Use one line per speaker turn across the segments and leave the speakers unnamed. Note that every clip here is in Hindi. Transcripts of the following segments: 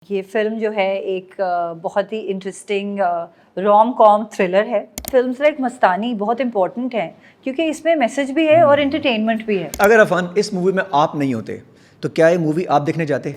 ये फिल्म जो है एक बहुत ही इंटरेस्टिंग रोम कॉम थ्रिलर है। फिल्म्स लाइक मस्तानी बहुत इंपॉर्टेंट हैं क्योंकि इसमें मैसेज भी है और एंटरटेनमेंट भी है।
अगर अफान इस मूवी में आप नहीं होते तो क्या ये मूवी आप देखने जाते?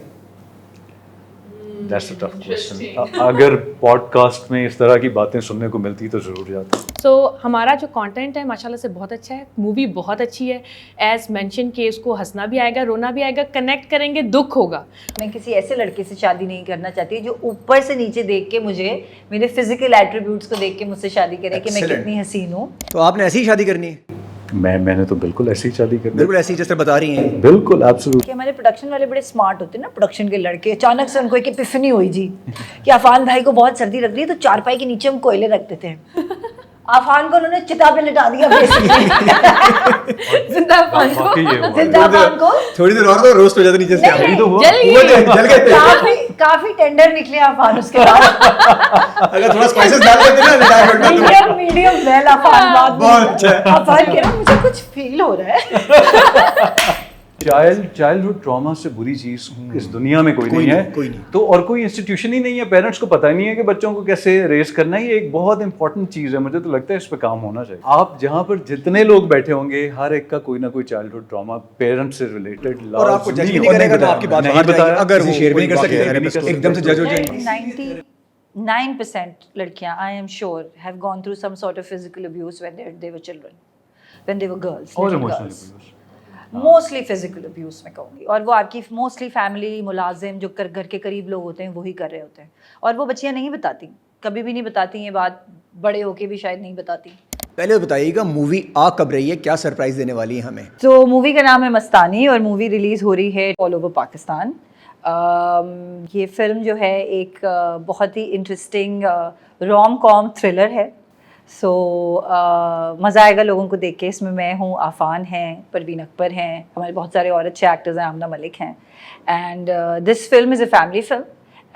That's a tough question. अगर पॉडकास्ट में इस तरह की बातें सुनने को मिलती तो ज़रूर जाता।
सो हमारा जो कंटेंट है माशाल्लाह से बहुत अच्छा है, मूवी बहुत अच्छी है। एज मेंशन कि उसको हंसना भी आएगा, रोना भी आएगा, कनेक्ट करेंगे, दुख होगा।
मैं किसी ऐसे लड़के से शादी नहीं करना चाहती जो ऊपर से नीचे देख के मुझे मेरे फिजिकल एट्रीब्यूट्स को देख के मुझसे शादी करे कि मैं कितनी हसीन हूँ।
तो आपने ऐसी ही शादी करनी है?
मैंने तो बिल्कुल ऐसी ही शादी करनी।
बिल्कुल ऐसी जैसे बता रही हैं।
बिल्कुल एब्सोल्युटली।
कि हमारे प्रोडक्शन वाले बड़े स्मार्ट होते हैं ना, प्रोडक्शन के लड़के। अचानक से उनको एक एपिफनी हुई जी कि अफान भाई को बहुत सर्दी लग रही है तो चारपाई के नीचे हम कोयले रख देते हैं। अफान को उन्होंने चिता पे लिटा दिया जिंदा अफान को, जिंदा अफान को
थोड़ी देर और तो रोस्ट हो जाता नीचे से।
नहीं,
तो हुआ।
जल गए।
काफी टेंडर निकले अफान उसके बाद।
अगर थोड़ा स्पाइसेस डाल देते ना रिटायरमेंट
मीडियम वेल अफान बाद
बहुत अच्छा।
अफान कह रहा मुझे कुछ फील हो रहा है।
चाइल्डहुड ट्रॉमा से बुरी चीज इस दुनिया में कोई नहीं है।
कोई नहीं।
तो और कोई इंस्टीट्यूशन ही नहीं है, पेरेंट्स को पता ही नहीं है कि बच्चों को कैसे रेस करना है। ये एक बहुत इंपॉर्टेंट चीज है, मुझे तो लगता है इस पे काम होना चाहिए। आप जहाँ पर जितने लोग बैठे होंगे हर एक का कोई ना कोई चाइल्डहुड ट्रॉमा पेरेंट्स से रिलेटेड।
और आपको जज भी नहीं करेगा तो आपकी बात बाहर जाएगी। अगर वो शेयर भी नहीं कर सकते एकदम से जज हो जाएंगे।
99% लड़कियां I am sure have gone through some sort of physical abuse when they were children, when they were girls
और इमोशनल
मोस्टली फिजिकल अब्यूज मैं कहूँगी। और वो आपकी मोस्टली फैमिली मुलाजिम जो घर के करीब लोग होते हैं वही कर रहे होते हैं। और वो बच्चियाँ नहीं बताती, कभी भी नहीं बताती ये बात, बड़े होके भी शायद नहीं बताती।
पहले बताइएगा मूवी आ कब रही है, क्या सरप्राइज देने वाली है हमें?
तो मूवी का नाम है मस्तानी और मूवी रिलीज़ हो रही है ऑल ओवर पाकिस्तान। ये फिल्म जो है एक बहुत ही इंटरेस्टिंग रोम कॉम थ्रिलर है। सो मज़ा आएगा लोगों को देख के। इसमें मैं हूँ, आफान हैं, परवीन अकबर हैं, हमारे बहुत सारे और अच्छे एक्टर्स हैं, आमना मलिक हैं। And this film is a family film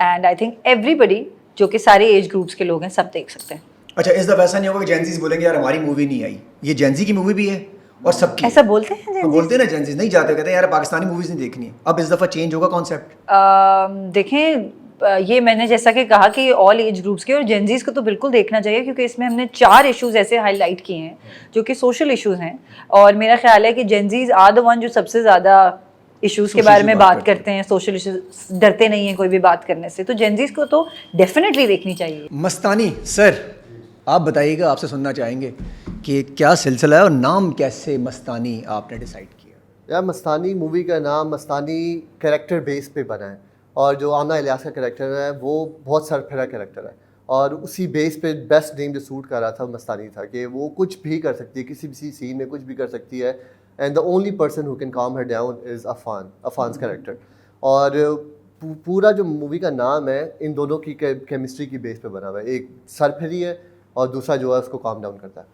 and I think everybody जो कि सारे एज ग्रुप्स के लोग हैं सब देख सकते हैं।
अच्छा, इस दफा ऐसा नहीं होगा कि जेंजीज बोलेंगे यार हमारी मूवी नहीं आई? ये जेंजी की मूवी भी है और सबकी।
ऐसा बोलते हैं
तो बोलते हैं ना, जेंजीज नहीं जाते, कहते हैं यार पाकिस्तानी मूवीज नहीं देखनी। अब इस दफा चेंज होगा कॉन्सेप्ट।
देखें, ये मैंने जैसा कि कहा कि ऑल एज ग्रुप्स के और जेंजीज को तो बिल्कुल देखना चाहिए क्योंकि इसमें हमने 4 इश्यूज ऐसे हाईलाइट किए हैं जो कि सोशल इश्यूज हैं। और मेरा ख्याल है कि जेंजीज आर द वन जो सबसे ज़्यादा इश्यूज के बारे में बात करते हैं। सोशल इश्यूज डरते नहीं हैं कोई भी बात करने से, तो जेंजीज को तो डेफिनेटली देखनी चाहिए।
मस्तानी सर, आप बताइएगा, आपसे सुनना चाहेंगे कि क्या सिलसिला है और नाम कैसे मस्तानी आपने डिसाइड किया?
यार मस्तानी मूवी का नाम मस्तानी कैरेक्टर बेस पे बना है और जो आमना इलियास का कैरेक्टर है वो बहुत सरफरा कैरेक्टर है और उसी बेस पे बेस्ट नेम जो सूट कर रहा था मस्तानी था कि वो कुछ भी कर सकती है, किसी भी सीन में कुछ भी कर सकती है। And the only person who can calm her down is Afaan character. और पूरा जो मूवी का नाम है इन दोनों की केमिस्ट्री की बेस पे बना हुआ है। एक सरफरी है और दूसरा जो है उसको काम डाउन करता है।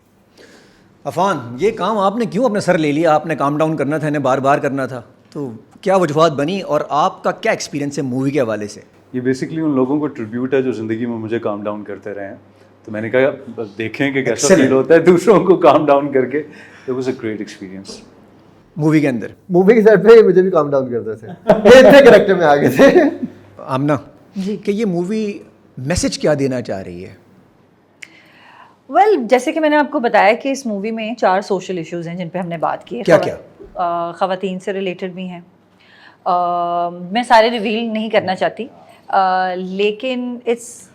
अफान, ये काम आपने क्यों अपने सर ले लिया? आपने काम डाउन करना था, इन्हें बार बार करना था, तो क्या वजूहत बनी और आपका क्या एक्सपीरियंस है मूवी के हवाले से?
ये बेसिकली उन लोगों को ट्रिब्यूट है जो ज़िंदगी में मुझे काम डाउन करते रहे हैं। तो मैंने कहा बस देखें कि कैसा फील होता है दूसरों को काम डाउन करके। It was a great experience.
Movie के सेट पे मुझे भी काम डाउन करते थे। इतने कैरेक्टर में आ गए थे।
आमना जी, कि ये मूवी मैसेज क्या देना चाह रही है?
जैसे कि मैंने आपको बताया कि इस मूवी में 4 सोशल इश्यूज हैं जिन पे हमने बात की है।
क्या?
ख़वातीन से रिलेटेड भी हैं। मैं सारे रिवील नहीं करना चाहती, लेकिन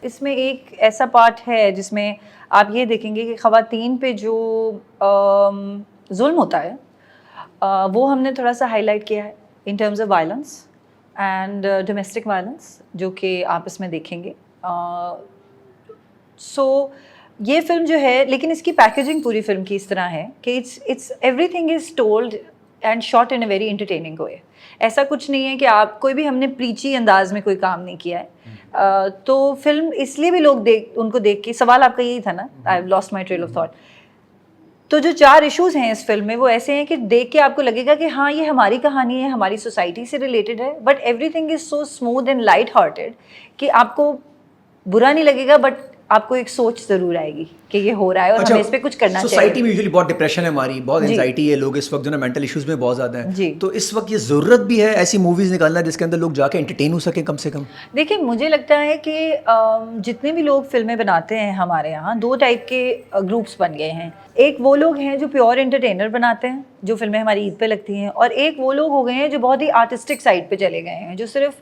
इसमें एक ऐसा पार्ट है जिसमें आप ये देखेंगे कि ख़वातीन पे जो जुल्म होता है वो हमने थोड़ा सा हाईलाइट किया है in terms of violence and domestic violence, जो कि आप इसमें देखेंगे। सो ये फिल्म जो है, लेकिन इसकी पैकेजिंग पूरी फिल्म की इस तरह है कि it's everything is told and shot in a very entertaining way. ऐसा कुछ नहीं है कि आप कोई भी, हमने प्रीची अंदाज में कोई काम नहीं किया है। तो फिल्म इसलिए भी लोग उनको देख के, सवाल आपका यही था ना, I have lost my trail of thought. तो जो 4 इश्यूज हैं इस फिल्म में वो ऐसे हैं कि देख के आपको लगेगा कि हाँ ये हमारी कहानी है, हमारी सोसाइटी से रिलेटेड है, but everything is so smooth and light hearted कि आपको बुरा नहीं लगेगा, बट आपको एक सोच ज़रूर आएगी कि ये हो रहा है और हमें इस पे कुछ करना चाहिए।
सोसाइटी में यूजुअली बहुत डिप्रेशन है हमारी, बहुत
जी।
एंजाइटी है, लोग इस वक्त जो ना मेंटल इश्यूज में बहुत ज़्यादा
जी।
हैं, तो इस वक्त ये ज़रूरत भी है ऐसी मूवीज़ निकालना जिसके अंदर लोग जाके एंटरटेन हो सके कम से कम।
देखिए मुझे लगता है कि जितने भी लोग फिल्में बनाते हैं हमारे यहाँ 2 टाइप के ग्रुप्स बन गए हैं। एक वो लोग हैं जो प्योर एंटरटेनर बनाते हैं, जो फिल्में हमारी ईद पे लगती हैं, और एक वो लोग हो गए हैं जो बहुत ही आर्टिस्टिक साइड पे चले गए हैं, जो सिर्फ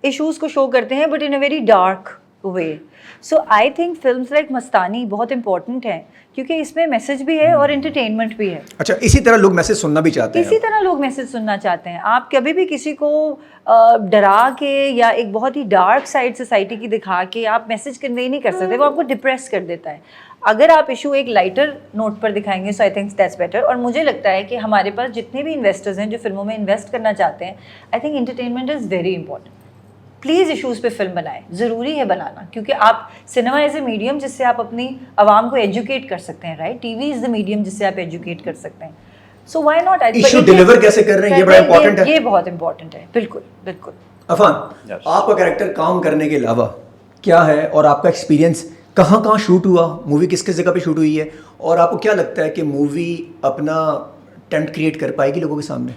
इश्यूज़ को शो करते हैं but in a very dark way. So I think films like Mastani बहुत इंपॉर्टेंट हैं क्योंकि इसमें मैसेज भी है और एंटरटेनमेंट भी है।
अच्छा, इसी तरह लोग मैसेज सुनना भी चाहते हैं।
इसी तरह लोग मैसेज सुनना चाहते हैं। आप कभी भी किसी को डरा के या एक बहुत ही डार्क साइड सोसाइटी की दिखा के आप मैसेज कन्वे नहीं कर सकते, वो आपको डिप्रेस कर देता है। अगर आप इशू एक लाइटर नोट पर दिखाएंगे सो आई थिंक दैट्स बेटर। और मुझे लगता है कि हमारे पास जितने भी इन्वेस्टर्स हैं जो फिल्मों में इन्वेस्ट करना चाहते हैं, I think entertainment is very important. Please issues पे फिल्म बनाएं, ज़रूरी है बनाना, क्योंकि आप सिनेमा एज ए मीडियम जिससे आप अपनी आवाम को एजुकेट कर सकते हैं, right? TV is the medium जिससे आप एजुकेट कर सकते हैं। So why not?
Issue deliver कैसे कर रहे हैं ये बड़ा इंपॉर्टेंट है।
ये बहुत इंपॉर्टेंट है, बिल्कुल बिल्कुल।
अफान,
Yes.
आपका कैरेक्टर काम करने के अलावा क्या है और आपका एक्सपीरियंस कहाँ शूट हुआ, मूवी किस किस जगह पे शूट हुई है, और आपको क्या लगता है कि मूवी अपना टेम्प्ट क्रिएट कर पाएगी लोगों के सामने?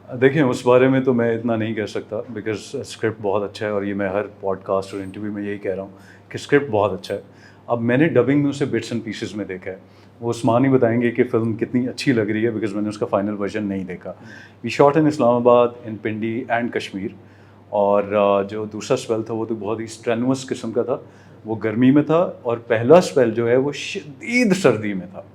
देखिए उस बारे में तो मैं इतना नहीं कह सकता बिकॉज स्क्रिप्ट बहुत अच्छा है, और ये मैं हर पॉडकास्ट और इंटरव्यू में यही कह रहा हूँ कि स्क्रिप्ट बहुत अच्छा है। अब मैंने डबिंग में उसे बिट्स एंड पीसेस में देखा है, वो उस्मान ही बताएंगे कि फ़िल्म कितनी अच्छी लग रही है बिकॉज मैंने उसका फाइनल वर्जन नहीं देखा। We shot in Islamabad, in Pindi and Kashmir, और जो दूसरा स्पेल था वो तो बहुत ही स्ट्रेनुअस किस्म का था, वो गर्मी में था, और पहला स्पेल जो है वो शदीद सर्दी में था।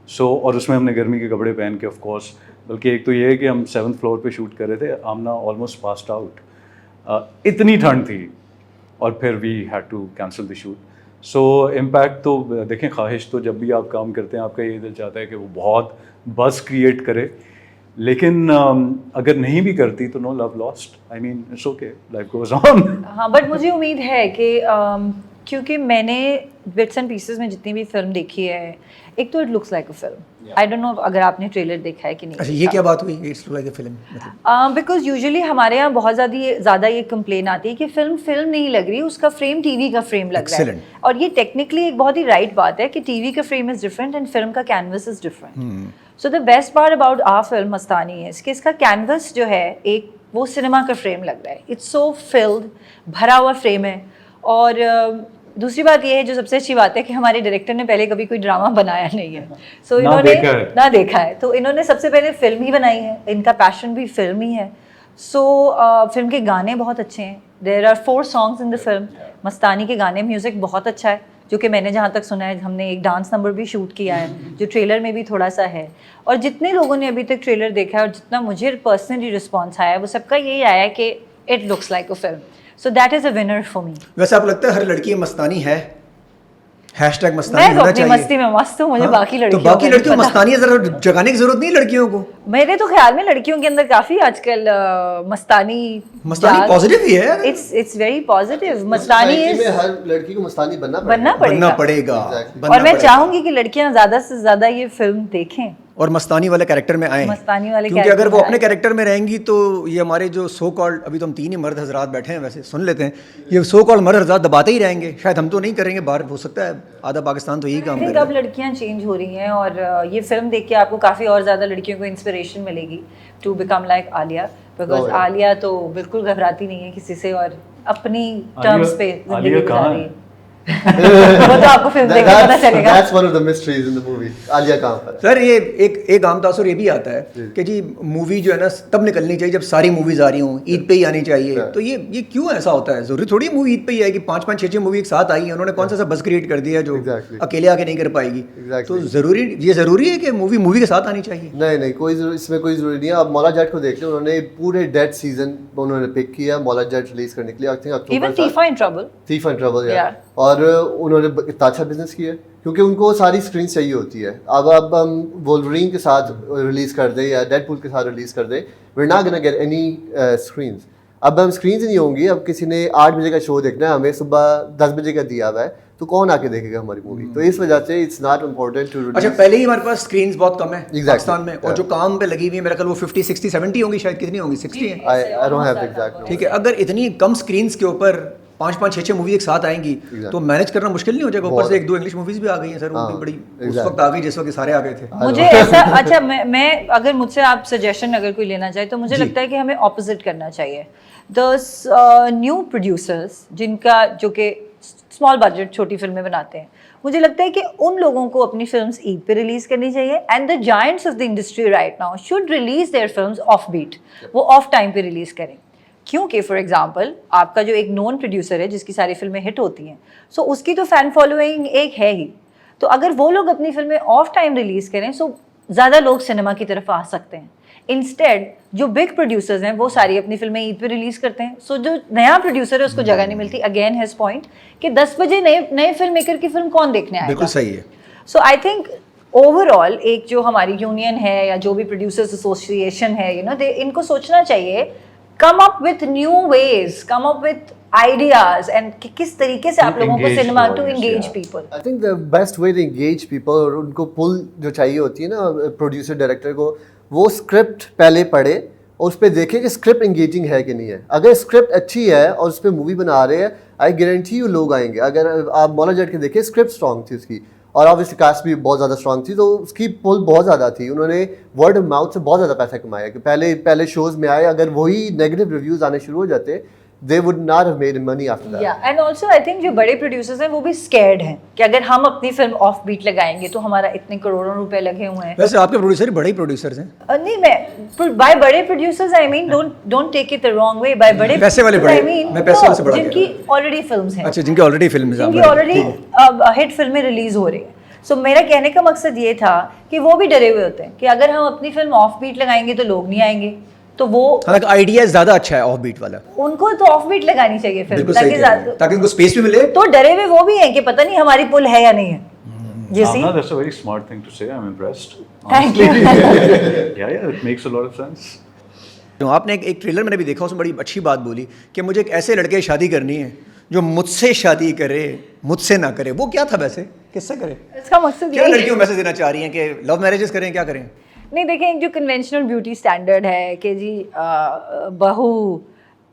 और उसमें हमने गर्मी के कपड़े पहन के ऑफ कोर्स, बल्कि एक तो ये है कि हम 7th फ्लोर पे शूट कर रहे थे, आमना ऑलमोस्ट पास्ड आउट, इतनी ठंड थी, और फिर we had to cancel the shoot. So impact तो देखें, ख्वाहिश तो जब भी आप काम करते हैं आपका ये दिल चाहता है कि वो बहुत बज़ क्रिएट करे, लेकिन अगर नहीं भी करती तो no love lost, I mean it's okay, life goes on.
हाँ, बट मुझे उम्मीद है कि क्योंकि मैंने बिट्स एंड पीसेस में जितनी भी फिल्म देखी है, एक तो it looks like a film. I don't know अगर आपने ट्रेलर देखा है कि नहीं।
अच्छा, ये क्या बात हुई, इट्स लाइक अ फिल्म मतलब?
बिकॉज यूजुअली हमारे यहाँ बहुत ज़्यादा ये कंप्लेन आती है कि फिल्म नहीं लग रही, उसका फ्रेम टीवी का फ्रेम लग रहा है।
Excellent.
और ये टेक्निकली एक बहुत ही राइट बात है कि टीवी का frame is different and film का canvas is different. So the best part about our film Mastani है कि इसका कैनवस जो है एक वो सिनेमा का फ्रेम लग रहा है। इट्स सो फिल्ड, भरा हुआ फ्रेम है। और दूसरी बात ये है जो सबसे अच्छी बात है कि हमारे डायरेक्टर ने पहले कभी कोई ड्रामा बनाया नहीं है। सो इन्होंने ना देखा है, तो इन्होंने सबसे पहले फिल्म ही बनाई है, इनका पैशन भी फिल्म ही है। सो फिल्म के गाने बहुत अच्छे हैं। There are 4 songs in the film. Mastani के गाने, म्यूज़िक बहुत अच्छा है, जो कि मैंने जहाँ तक सुना है, हमने एक डांस नंबर भी शूट किया है जो ट्रेलर में भी थोड़ा सा है। और जितने लोगों ने अभी तक ट्रेलर देखा है और जितना मुझे पर्सनली रिस्पॉन्स आया है, वो सबका यही आया है कि it looks like a film. So that is a winner for me.
वैसे आपको लगता है हर लड़की मस्तानी है? हैशटैग मस्तानी
मैं तो
होना
अपनी
चाहिए।
मस्ती में मस्त हूँ, मुझे
हाँ?
बाकी लड़कियों
तो बाकी
का नहीं
लड़कियों
पता।
मस्तानी है, जरा जगाने की जरूरत नहीं है लड़कियों को।
मेरे तो ख्याल में लड़कियों के अंदर काफी आजकल मस्तानी
पॉजिटिव ही है।
It's very positive. Mastani
society
is
में हर लड़की को मस्तानी बनना
बनना
बनना
पड़ेगा।
पड़ेगा।
और मैं चाहूंगी कि लड़कियां ज्यादा से ज्यादा ये फिल्म देखें
और मस्तानी वाले कैरेक्टर में आए,
मस्तानी वाले
क्योंकि अगर
character
वो
में
अपने
आए।
कैरेक्टर में रहेंगी तो ये हमारे जो सो कॉल्ड, अभी तो हम 3 ही मर्द हजरात बैठे हैं, वैसे सुन लेते हैं, ये सो कॉल्ड मर्द हजरात दबाते ही रहेंगे। शायद हम तो नहीं करेंगे, बाहर हो सकता है आधा पाकिस्तान तो यही काम
आई थिंक
करे।
अब लड़कियां चेंज हो रही हैं और ये फिल्म देख के आपको काफी और ज्यादा लड़कियों को इंस्पिरेशन मिलेगी to become like Alia, because Alia तो बिल्कुल घबराती नहीं है किसी से और अपनी टर्म्स पे जिंदगी गुजार रही है। वो तो आपको फिल्म देख के पता चलेगा।
That's one of the mysteries in the movie. Alia कहाँ पर है?
सर ये एक आम तासुर ये भी आता है कि जी मूवी जो है ना तब निकलनी चाहिए जब सारी मूवीज आ रही हों, ईद पे ही आनी चाहिए। तो ये क्यों ऐसा होता है? जरूरी थोड़ी मूवी ईद पे ही आएगी। 5-5, 6-6 मूवी एक साथ आई है, उन्होंने कौन सा बस क्रिएट कर दिया जो अकेले आके नहीं कर पाएगी। तो जरूरी है कि मूवी के साथ आनी चाहिए?
नहीं, इसमें कोई जरूरी नहीं है। आप मौला जट को देख लें, उन्होंने पूरे डेड सीजन उन्होंने पिक किया मौला जट रिलीज करने के लिए। I think
even
October
Thief and Trouble
या और उन्होंने इतना अच्छा बिजनेस किया क्योंकि उनको सारी स्क्रीन चाहिए होती है। अब हम वोल्वरीन के साथ रिलीज कर दें या डेडपूल के साथ रिलीज कर दें, we are not gonna get any screens. अब हम स्क्रीन्स ही नहीं होंगी। अब किसी ने 8 बजे का शो देखना है, हमें सुबह 10 बजे का दिया हुआ है, तो कौन आके देखेगा हमारी मूवी? तो इस वजह से इट्स नॉट इम्पोर्टेंट टू।
अच्छा, पहले ही हमारे पास स्क्रीन्स बहुत कम है पाकिस्तान में, और
Yeah.
जो काम पे लगी हुई है मेरा ख्याल वो 50, 60, 70 होंगी शायद। कितनी होंगी? 60 है।
I don't have exact numbers.
ठीक है, अगर इतनी कम स्क्रीन्स के ऊपर 5-5 6-6 मूवी एक साथ आएंगी तो मैनेज करना मुश्किल नहीं हो जाएगा? ऊपर से 1-2 इंग्लिश मूवीज भी आ गई हैं सर, वो भी बड़ी उस वक्त आ गई जिस वक्त सारे आ गए थे।
मुझे ऐसा अच्छा मैं अगर मुझसे आप सजेशन अगर कोई लेना चाहे तो मुझे लगता है कि हमें ऑपोजिट करना चाहिए। द न्यू प्रोड्यूसर्स जिनका जो कि स्मॉल बजट छोटी फिल्में बनाते हैं, मुझे लगता है कि उन लोगों को अपनी फिल्म्स ईद पे रिलीज करनी चाहिए and the giants of the industry right now should release their films offbeat, वो ऑफ टाइम पे रिलीज करें। क्योंकि फॉर एग्जांपल आपका जो एक नॉन प्रोड्यूसर है जिसकी सारी फिल्में हिट होती हैं, सो उसकी तो फैन फॉलोइंग एक है ही, तो अगर वो लोग अपनी फिल्में ऑफ टाइम रिलीज करें सो ज़्यादा लोग सिनेमा की तरफ आ सकते हैं। इंस्टेड जो बिग प्रोड्यूसर्स हैं वो सारी अपनी फिल्में ईद पे रिलीज करते हैं, सो जो नया प्रोड्यूसर है उसको जगह नहीं मिलती। अगेन हिज पॉइंट कि 10 बजे नए फिल्म मेकर की फिल्म कौन देखने आएगा?
बिल्कुल सही है।
सो आई थिंक ओवरऑल एक जो हमारी यूनियन है या जो भी प्रोड्यूसर्स एसोसिएशन है, यू नो, इनको सोचना चाहिए, come up with new ways, come up with ideas and किस तरीके से आप लोगों को cinema to engage people.
I think the best way to engage people और उनको पुल जो चाहिए होती है ना प्रोड्यूसर डायरेक्टर को, वो स्क्रिप्ट पहले पढ़े और उस पर देखें कि स्क्रिप्ट एंगेजिंग है कि नहीं है। अगर स्क्रिप्ट अच्छी है और उस पर मूवी बना रहे हैं, आई गारंटी यू लोग आएंगे। अगर आप मौला जट के देखें, स्क्रिप्ट स्ट्रॉन्ग थी उसकी और ऑब्वियसली कास्ट भी बहुत ज़्यादा स्ट्रॉन्ग थी, तो उसकी पुल बहुत ज़्यादा थी। उन्होंने वर्ड ऑफ माउथ से बहुत ज़्यादा पैसा कमाया कि पहले शोज़ में आए, अगर वही नेगेटिव रिव्यूज़ आने शुरू हो जाते they would not have made money after that.
Yeah, and also I think जो बड़े प्रोड्यूसर्स हैं वो भी स्कैर्ड हैं कि अगर हम अपनी फिल्म ऑफ बीट लगाएंगे तो हमारा इतने करोड़ों रुपए लगे हुए हैं।
वैसे आपके प्रोड्यूसर बड़े प्रोड्यूसर्स हैं।
नहीं, मैं बाय बड़े producers I mean don't take it the wrong way, by बड़े
पैसे वाले बड़े,
I mean,
मैं पैसे वाले से बड़ा कह
जिनकी ऑलरेडी फिल्म्स हैं।
अच्छा, जिनकी ऑलरेडी फिल्म है,
जिनकी ऑलरेडी हिट फिल्में रिलीज हो रही हैं। सो मेरा कहने का मकसद ये था कि वो भी डरे हुए होते हैं कि अगर हम अपनी फिल्म ऑफ बीट लगाएंगे तो लोग नहीं आएंगे, तो वो
हालांकि आइडिया ज्यादा अच्छा है ऑफ बीट वाला,
उनको तो ऑफ बीट लगानी चाहिए फिल्म
बिल्कुल सही कह रहे हैं, ताकि उनको स्पेस भी मिले।
तो डरे हुए वो भी हैं कि पता नहीं हमारी पुल है या नहीं है। You see?
Amna, that's a very smart thing to say. I'm impressed.
Thank you.
Yeah, it makes a lot of sense.
जो आपने एक ट्रेलर मैंने भी देखा, उसमें बड़ी अच्छी बात बोली कि मुझे एक ऐसे लड़के से शादी करनी है जो मुझसे शादी करे, मुझसे ना करे। वो क्या था वैसे, किससे करे?
इसका मकसद
क्या
ये
लड़कियों मैसेज देना चाह रही हैं कि लव मैरिजेस करें, क्या करें?
नहीं, देखें, एक जो कन्वेंशनल ब्यूटी स्टैंडर्ड है कि जी बहू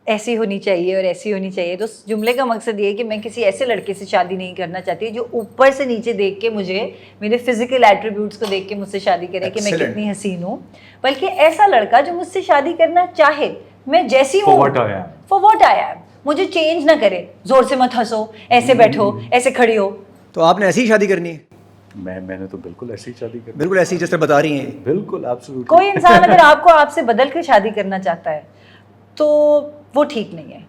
ऐसी होनी चाहिए और ऐसी होनी चाहिए, तो उस जुमले का मकसद ये है कि मैं किसी ऐसे लड़के से शादी नहीं करना चाहती जो ऊपर से नीचे देख के मुझे मेरे फिजिकल एट्रीब्यूट्स को देख के मुझसे शादी करे कि मैं
Excellent.
कितनी हसीन हूँ, बल्कि ऐसा लड़का जो मुझसे शादी करना चाहे, मैं जैसी हूँ, फॉर व्हाट आई एम, मुझे चेंज ना करे। जोर से मत हंसो, ऐसे बैठो, ऐसे खड़ी हो।
तो आपने ऐसी ही शादी करनी है?
मैंने तो बिल्कुल ऐसी ही शादी कर,
बिल्कुल ऐसी जैसे बता रही हैं।
बिल्कुल एब्सोल्युटली।
कोई इंसान अगर आपको आपसे बदल कर शादी करना चाहता है तो वो ठीक नहीं है,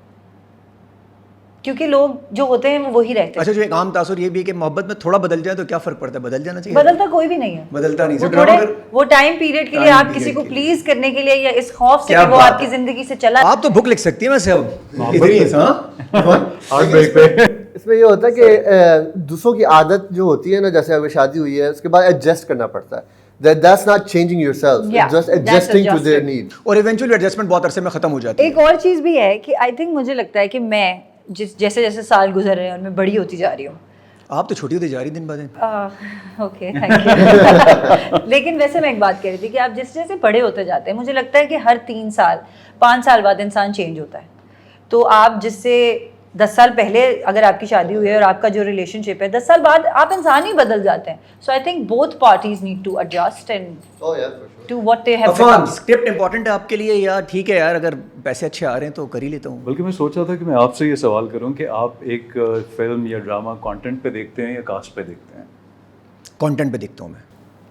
क्योंकि लोग जो होते हैं वो वही रहते हैं।
अच्छा, जो एक आम तासुर ये भी है कि मोहब्बत में थोड़ा बदल जाए तो क्या फर्क पड़ता है? बदल जाना चाहिए।
बदलता कोई भी नहीं है,
बदलता नहीं,
वो
सिर्फ
थोड़े
ड्रामा कर।
वो टाइम पीरियड के लिए
Time
आप किसी
period
को
के
प्लीज करने के लिए या इस खौफ से
क्या
कि वो
बात
आपकी
है।
जिंदगी से चला।
आप तो बुक लिख सकती हैं वैसे अब इधर ही, हाँ?
हार्ट ब्रेक पे।
इसमें ये होता है कि दूसरों की आदत जो होती है ना, जैसे अगर शादी हुई है उसके बाद एडजस्ट करना पड़ता है। That's not changing yourself.
Yeah,
It's just
that's
adjusting to their
adjusted.
need.
और इवेंचुअली एडजस्टमेंट बहुत अरसे में खत्म हो जाती है।
एक और चीज़ भी है कि आई थिंक मुझे लगता है कि मैं जैसे जैसे साल गुजर रहे हैं और मैं बड़ी होती जा रही हूँ।
आप तो छोटी होती जा रही दिन ब दिन।
Okay, thank you. लेकिन वैसे मैं एक बात कह रही थी कि आप जैसे जैसे बड़े होते जाते हैं, मुझे लगता है कि हर 3 साल 5 साल बाद इंसान चेंज होता है। तो आप जिससे 10 साल पहले अगर आपकी शादी हुई है और आपका जो रिलेशनशिप है, 10 साल बाद आप इंसान ही बदल जाते हैं। So I think both parties need to adjust and
Oh yeah, for sure.
To what they have
Afaan,
become.
Script important है आपके लिए या ठीक है यार, अगर पैसे अच्छे आ रहे हैं तो कर ही लेता हूँ?
बल्कि मैं सोच रहा था कि मैं आपसे ये सवाल करूं कि आप एक फिल्म या ड्रामा कंटेंट पे देखते हैं या कास्ट पे देखते हैं?
कंटेंट पे देखता हूँ मैं।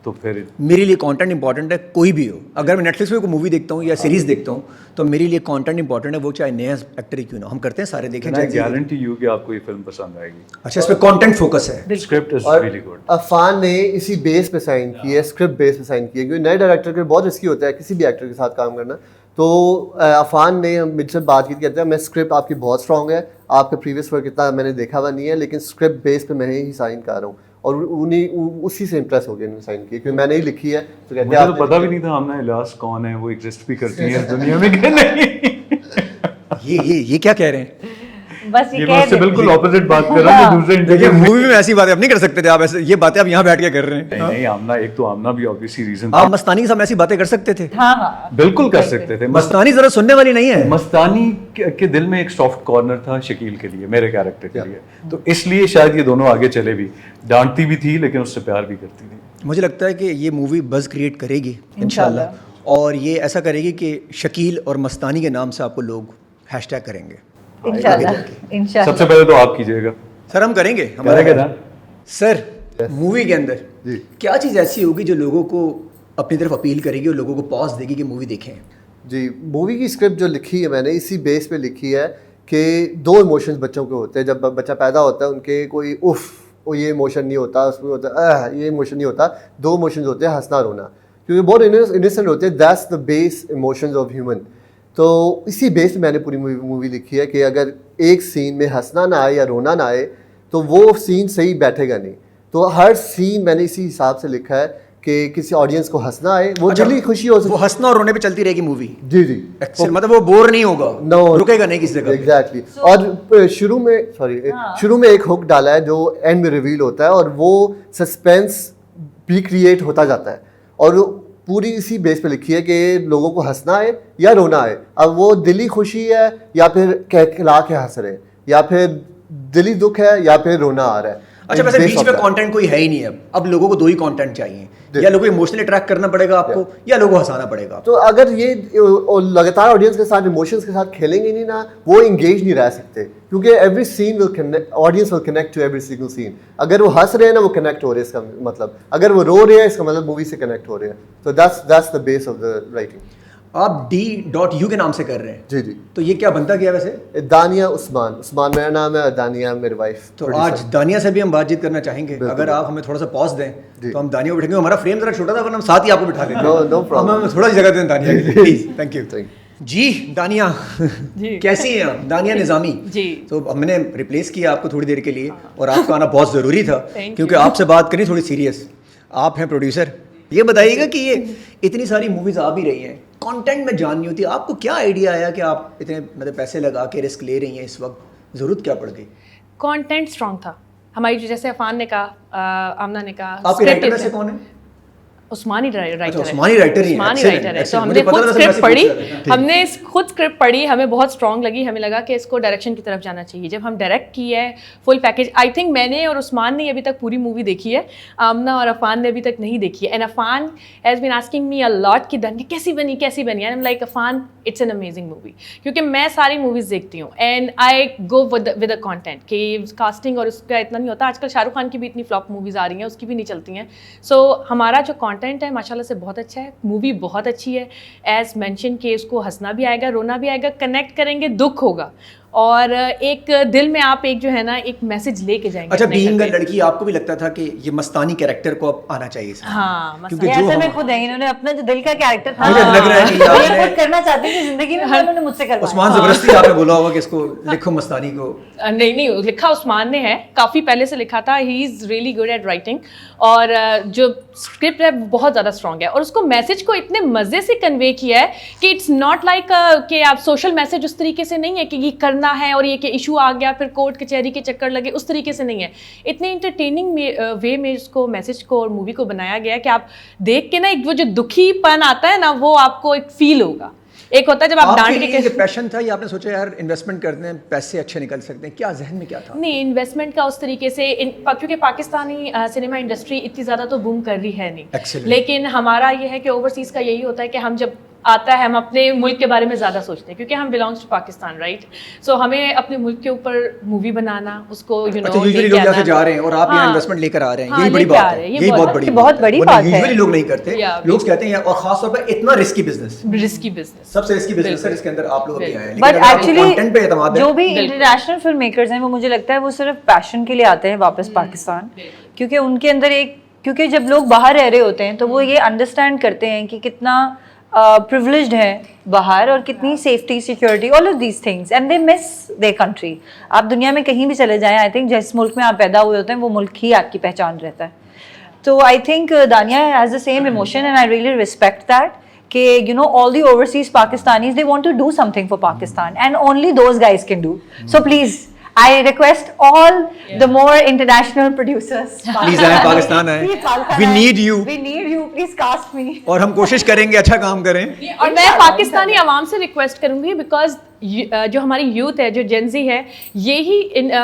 तो फिर
मेरे लिए कंटेंट इंपॉर्टेंट है, कोई भी हो। अगर मैं नेटफ्लिक्स पे कोई मूवी देखता हूँ या सीरीज देखता हूँ तो मेरे लिए कंटेंट इंपॉर्टेंट है, वो चाहे नया एक्टर ही क्यों ना। हम करते हैं सारे, देखें
आई
चाहे।
गारंटी यू कि आपको ये फिल्म पसंद आएगी।
अच्छा, इस पे कंटेंट फोकस है।
स्क्रिप्ट इज
और
रियली गुड।
अफान ने इसी बेस पे साइन की है, स्क्रिप्ट बेस पे साइन की है, क्योंकि नए डायरेक्टर के बहुत रिस्की होता है किसी भी एक्टर के साथ काम करना। तो अफान ने मुझसे बात की, कहते हैं मैं स्क्रिप्ट आपकी बहुत स्ट्रांग है, आपका प्रीवियस वर्क इतना मैंने देखा हुआ नहीं है, लेकिन स्क्रिप्ट बेस पे मैं ही साइन कर रहा हूँ। और उन्हीं उसी से इम्प्रेस हो गए इन्होंने साइन की, क्योंकि मैंने ही लिखी है। तो कहते
मुझे
हैं
तो पता भी नहीं था आमना इलियास कौन है, वो एग्जिस्ट भी करती है इस दुनिया में कि नहीं।
ये क्या कह रहे हैं?
बस ये
ये
कह
मैं उससे
देते
बिल्कुल
हैं।
ऑपोजिट बात कर रहा हूँ दूसरे
देखिए
इंटरव्यू में।
मूवी में ऐसी बातें आप नहीं कर सकते थे, आप ऐसे ये बातें आप यहाँ बैठ के कर रहे हैं।
नहीं आमना, एक तो आमना भी ऑब्वियसली रीजन
आप मस्तानी के सामने ऐसी बातें कर सकते थे?
हाँ हाँ
बिल्कुल कर सकते थे।
मस्तानी जरा सुनने वाली नहीं है।
मस्तानी के दिल में एक सॉफ्ट कॉर्नर था शकील के लिए, मेरे कैरेक्टर के लिए, तो इसलिए शायद ये दोनों आगे चले भी। डांटती भी थी लेकिन उससे प्यार भी करती थी।
मुझे लगता है कि ये मूवी बज़ क्रिएट करेगी
इंशाल्लाह।
और ये ऐसा करेगी कि शकील और मस्तानी के नाम से आपको लोग हैशटैग करेंगे।
इंशाल्लाह इंशाल्लाह।
सबसे पहले तो आप कीजिएगा।
सर हम करेंगे,
करेंगे ना?
सर मूवी के अंदर
जी।
क्या चीज़ ऐसी होगी जो लोगों को अपनी तरफ अपील करेगी और लोगों को पॉज देगी कि मूवी देखें?
जी, मूवी की स्क्रिप्ट जो लिखी है मैंने इसी बेस पे लिखी है कि दो इमोशंस बच्चों के होते हैं। जब बच्चा पैदा होता है उनके कोई उफ वो ये इमोशन नहीं होता, उसमें होता है ये इमोशन नहीं होता। दो इमोशंस होते हैं, हंसना रोना, क्योंकि बहुत इनोसेंट होते हैं। That's the base emotions of human. तो इसी बेस पे मैंने पूरी मूवी लिखी है कि अगर एक सीन में हंसना ना आए या रोना ना आए तो वो सीन सही बैठेगा नहीं। तो हर सीन मैंने इसी हिसाब से लिखा है कि किसी ऑडियंस को हंसना आए, वो
अच्छा,
दिली खुशी हो
वो
सकती
हंसना और रोने पे चलती रहेगी मूवी?
जी जी
मतलब वो बोर नहीं होगा,
No.
रुकेगा नहीं किसी जगह पे।
एग्जैक्टली। और शुरू में शुरू में एक हुक डाला है जो एंड में रिवील होता है और वो सस्पेंस भी क्रिएट होता जाता है। और पूरी इसी बेस पे लिखी है कि लोगों को हंसना आए या रोना आए। अब वो दिली खुशी है या फिर कहला के हंस रहे हैं, या फिर दिली दुख है या फिर रोना आ रहा है।
अच्छा वैसे
Based
बीच
off
में
that.
कंटेंट कोई है ही नहीं। अब लोगों को दो ही कंटेंट चाहिए, या लोगों को इमोशनली अट्रैक्ट करना पड़ेगा आपको या लोगों को हंसाना पड़ेगा।
तो अगर ये लगातार ऑडियंस के साथ इमोशंस के साथ खेलेंगे नहीं ना, वो इंगेज नहीं रह सकते, क्योंकि every scene will connect, audience will connect to every single scene. अगर वो हंस रहे हैं ना, वो कनेक्ट हो रहे हैं, इसका मतलब। अगर वो रो रहे हैं, इसका मतलब मूवी से कनेक्ट हो रहे हैं। तो that's the base of the writing.
आप D.U के नाम से कर रहे हैं,
जी जी।
तो ये क्या बनता क्या वैसे?
दानिया उस्मान मेरा नाम है, दानिया मेरी वाइफ।
तो आज दानिया से भी हम बातचीत करना चाहेंगे। अगर आप हमें थोड़ा सा पॉज दें तो हम दानिया को बैठेंगे। हमारा फ्रेम जरा छोटा था वरना हम साथ ही आपको बिठा लेंगे।
No problem.
हम थोड़ा सी जगह दें दानिया के लिए प्लीज। थैंक यू जी। दानिया कैसी हैं आप? दानिया निज़ामी
जी।
तो हमने रिप्लेस किया आपको थोड़ी देर के लिए, और आपका आना बहुत ज़रूरी था
Thank
क्योंकि आपसे बात करनी थोड़ी सीरियस। आप हैं प्रोड्यूसर, ये बताइएगा कि ये इतनी सारी मूवीज़ आ भी रही हैं, कंटेंट में जाननी होती है, आपको क्या आइडिया आया कि आप इतने मतलब पैसे लगा के रिस्क ले रही हैं इस वक्त? ज़रूरत क्या पड़ गई?
कंटेंट स्ट्रांग था हमारी, जो जैसे अफान ने कहा, आमना ने कहा।
आपके राइटर में से कौन है?
उस्मानी राइटर है।
उस्मानी राइटर ही है।
उस्मानी
Excellent,
राइटर है। तो
excellent।
हमने
मुझे पता
खुद
था,
स्क्रिप्ट
वैसे
पढ़ी,
पूछ रहा था।
हमने खुद स्क्रिप्ट पढ़ी, हमें बहुत स्ट्रांग लगी, हमें लगा कि इसको डायरेक्शन की तरफ जाना चाहिए। जब हम डायरेक्ट किए है फुल पैकेज, आई थिंक मैंने और उस्मान ने अभी तक पूरी मूवी देखी है, आमना और अफान ने अभी तक नहीं देखी है। And Afan has been asking me a lot कि दानिया कैसी बनी I am like Afan it's an amazing movie, क्योंकि मैं सारी मूवीज़ देखती हूँ and I go with a content कि कास्टिंग और उसका इतना नहीं होता। आजकल शाहरुख खान की भी इतनी फ्लॉप मूवीज़ आ रही हैं, उसकी भी नहीं चलती हैं। सो हमारा जो कंटेंट है माशाल्लाह से बहुत अच्छा है, मूवी बहुत अच्छी है। एज मेंशन कि उसको हंसना भी आएगा, रोना भी आएगा, कनेक्ट करेंगे, दुख होगा, और एक दिल में आप एक जो है ना एक मैसेज लेके जाएंगे।
अच्छा
अपने
बीइंग
घर
अ
पे।
लड़की आपको भी लगता था कि ये मस्तानी कैरेक्टर को अब आना चाहिए इसमें?
हाँ,
क्योंकि
ये
जो
ऐसे में
हम-
खुद है, इन्होंने अपना जो दिल का कैरेक्टर था
मुझे लग रहा है कि
ये
आपने-
खुद करना चाहते थे जिंदगी में, उन्होंने मुझसे करवाया।
उस्मान जबरदस्ती आपने बोला होगा कि इसको लिखो मस्तानी को।
नहीं लिखा उस्मान ने है, काफ़ी पहले से लिखा था। He is really good at writing, और जो स्क्रिप्ट है वो बहुत ज़्यादा स्ट्रॉन्ग है, और उसको मैसेज को इतने मज़े से कन्वे किया है कि इट्स नॉट लाइक कि आप सोशल मैसेज उस तरीके से नहीं है कि ये करना है और ये कि इशू आ गया फिर कोर्ट कचहरी के चक्कर लगे, उस तरीके से नहीं है। इतने इंटरटेनिंग वे में इसको मैसेज को और मूवी को बनाया गया कि आप देख के ना एक वो जो दुखीपन आता है ना, वो आपको एक फील होगा। एक होता है जब आप
आपके
डांट
लिए
के
ये पैशन था या आपने सोचा यार इन्वेस्टमेंट करते हैं पैसे अच्छे निकल सकते हैं? क्या जहन में क्या था?
नहीं, इन्वेस्टमेंट का उस तरीके से क्योंकि पाकिस्तानी सिनेमा इंडस्ट्री इतनी ज़्यादा तो बूम कर रही है नहीं।
Excellent.
लेकिन हमारा ये है कि ओवरसीज़ का यही होता है कि हम जब आता है हम अपने मुल्क के बारे में ज़्यादा सोचते हैं, क्योंकि हम बिलोंग्स टू पाकिस्तान, राइट। सो हमें अपने मुल्क के ऊपर मूवी बनाना, उसको
अच्छा यूजुअली लोग यहाँ से जा रहे हैं और आप यहाँ इन्वेस्टमेंट लेकर आ रहे हैं, यही बड़ी बात है। यही बहुत बड़ी
बहुत बड़ी बात है।
यूजुअली लोग नहीं करते,
Yeah,
लोग कहते हैं और खास तौर पर इतना रिस्की बिजनेस,
रिस्की बिजनेस।
सबसे रिस्की बिजनेस है इसके अंदर आप लोग अभी आए हैं।
बट
लेकिन अगर
एक्चुअली
कंटेंट पे एतमाद है
जो भी इंटरनेशनल फिल्म मेकर्स हैं वो मुझे लगता है वो सिर्फ पैशन के लिए आते हैं वापस पाकिस्तान, क्योंकि उनके अंदर एक, क्योंकि जब लोग बाहर रह रहे होते हैं तो वो ये अंडरस्टैंड करते हैं कि कितना प्रिविलेज्ड है बाहर और कितनी safety, security, all of these things, and they miss their country. आप दुनिया में कहीं भी चले जाएं, आई थिंक जिस मुल्क में आप पैदा हुए होते हैं वो मुल्क ही आपकी पहचान रहता है। तो आई थिंक दानिया has the same emotion and I really respect that कि you know all the overseas Pakistanis, they want to do something for Pakistan and only those guys can do. So please I request all the more international producers.
Please आए पाकिस्तान आए.
Please पाकिस्तान
We
आए.
need you.
We need you. Please cast me.
और हम कोशिश करेंगे अच्छा काम करें.
और मैं पाकिस्तानी आवाम से रिक्वेस्ट करूंगी बिकॉज जो हमारी यूथ है, जो जेंजी है, यही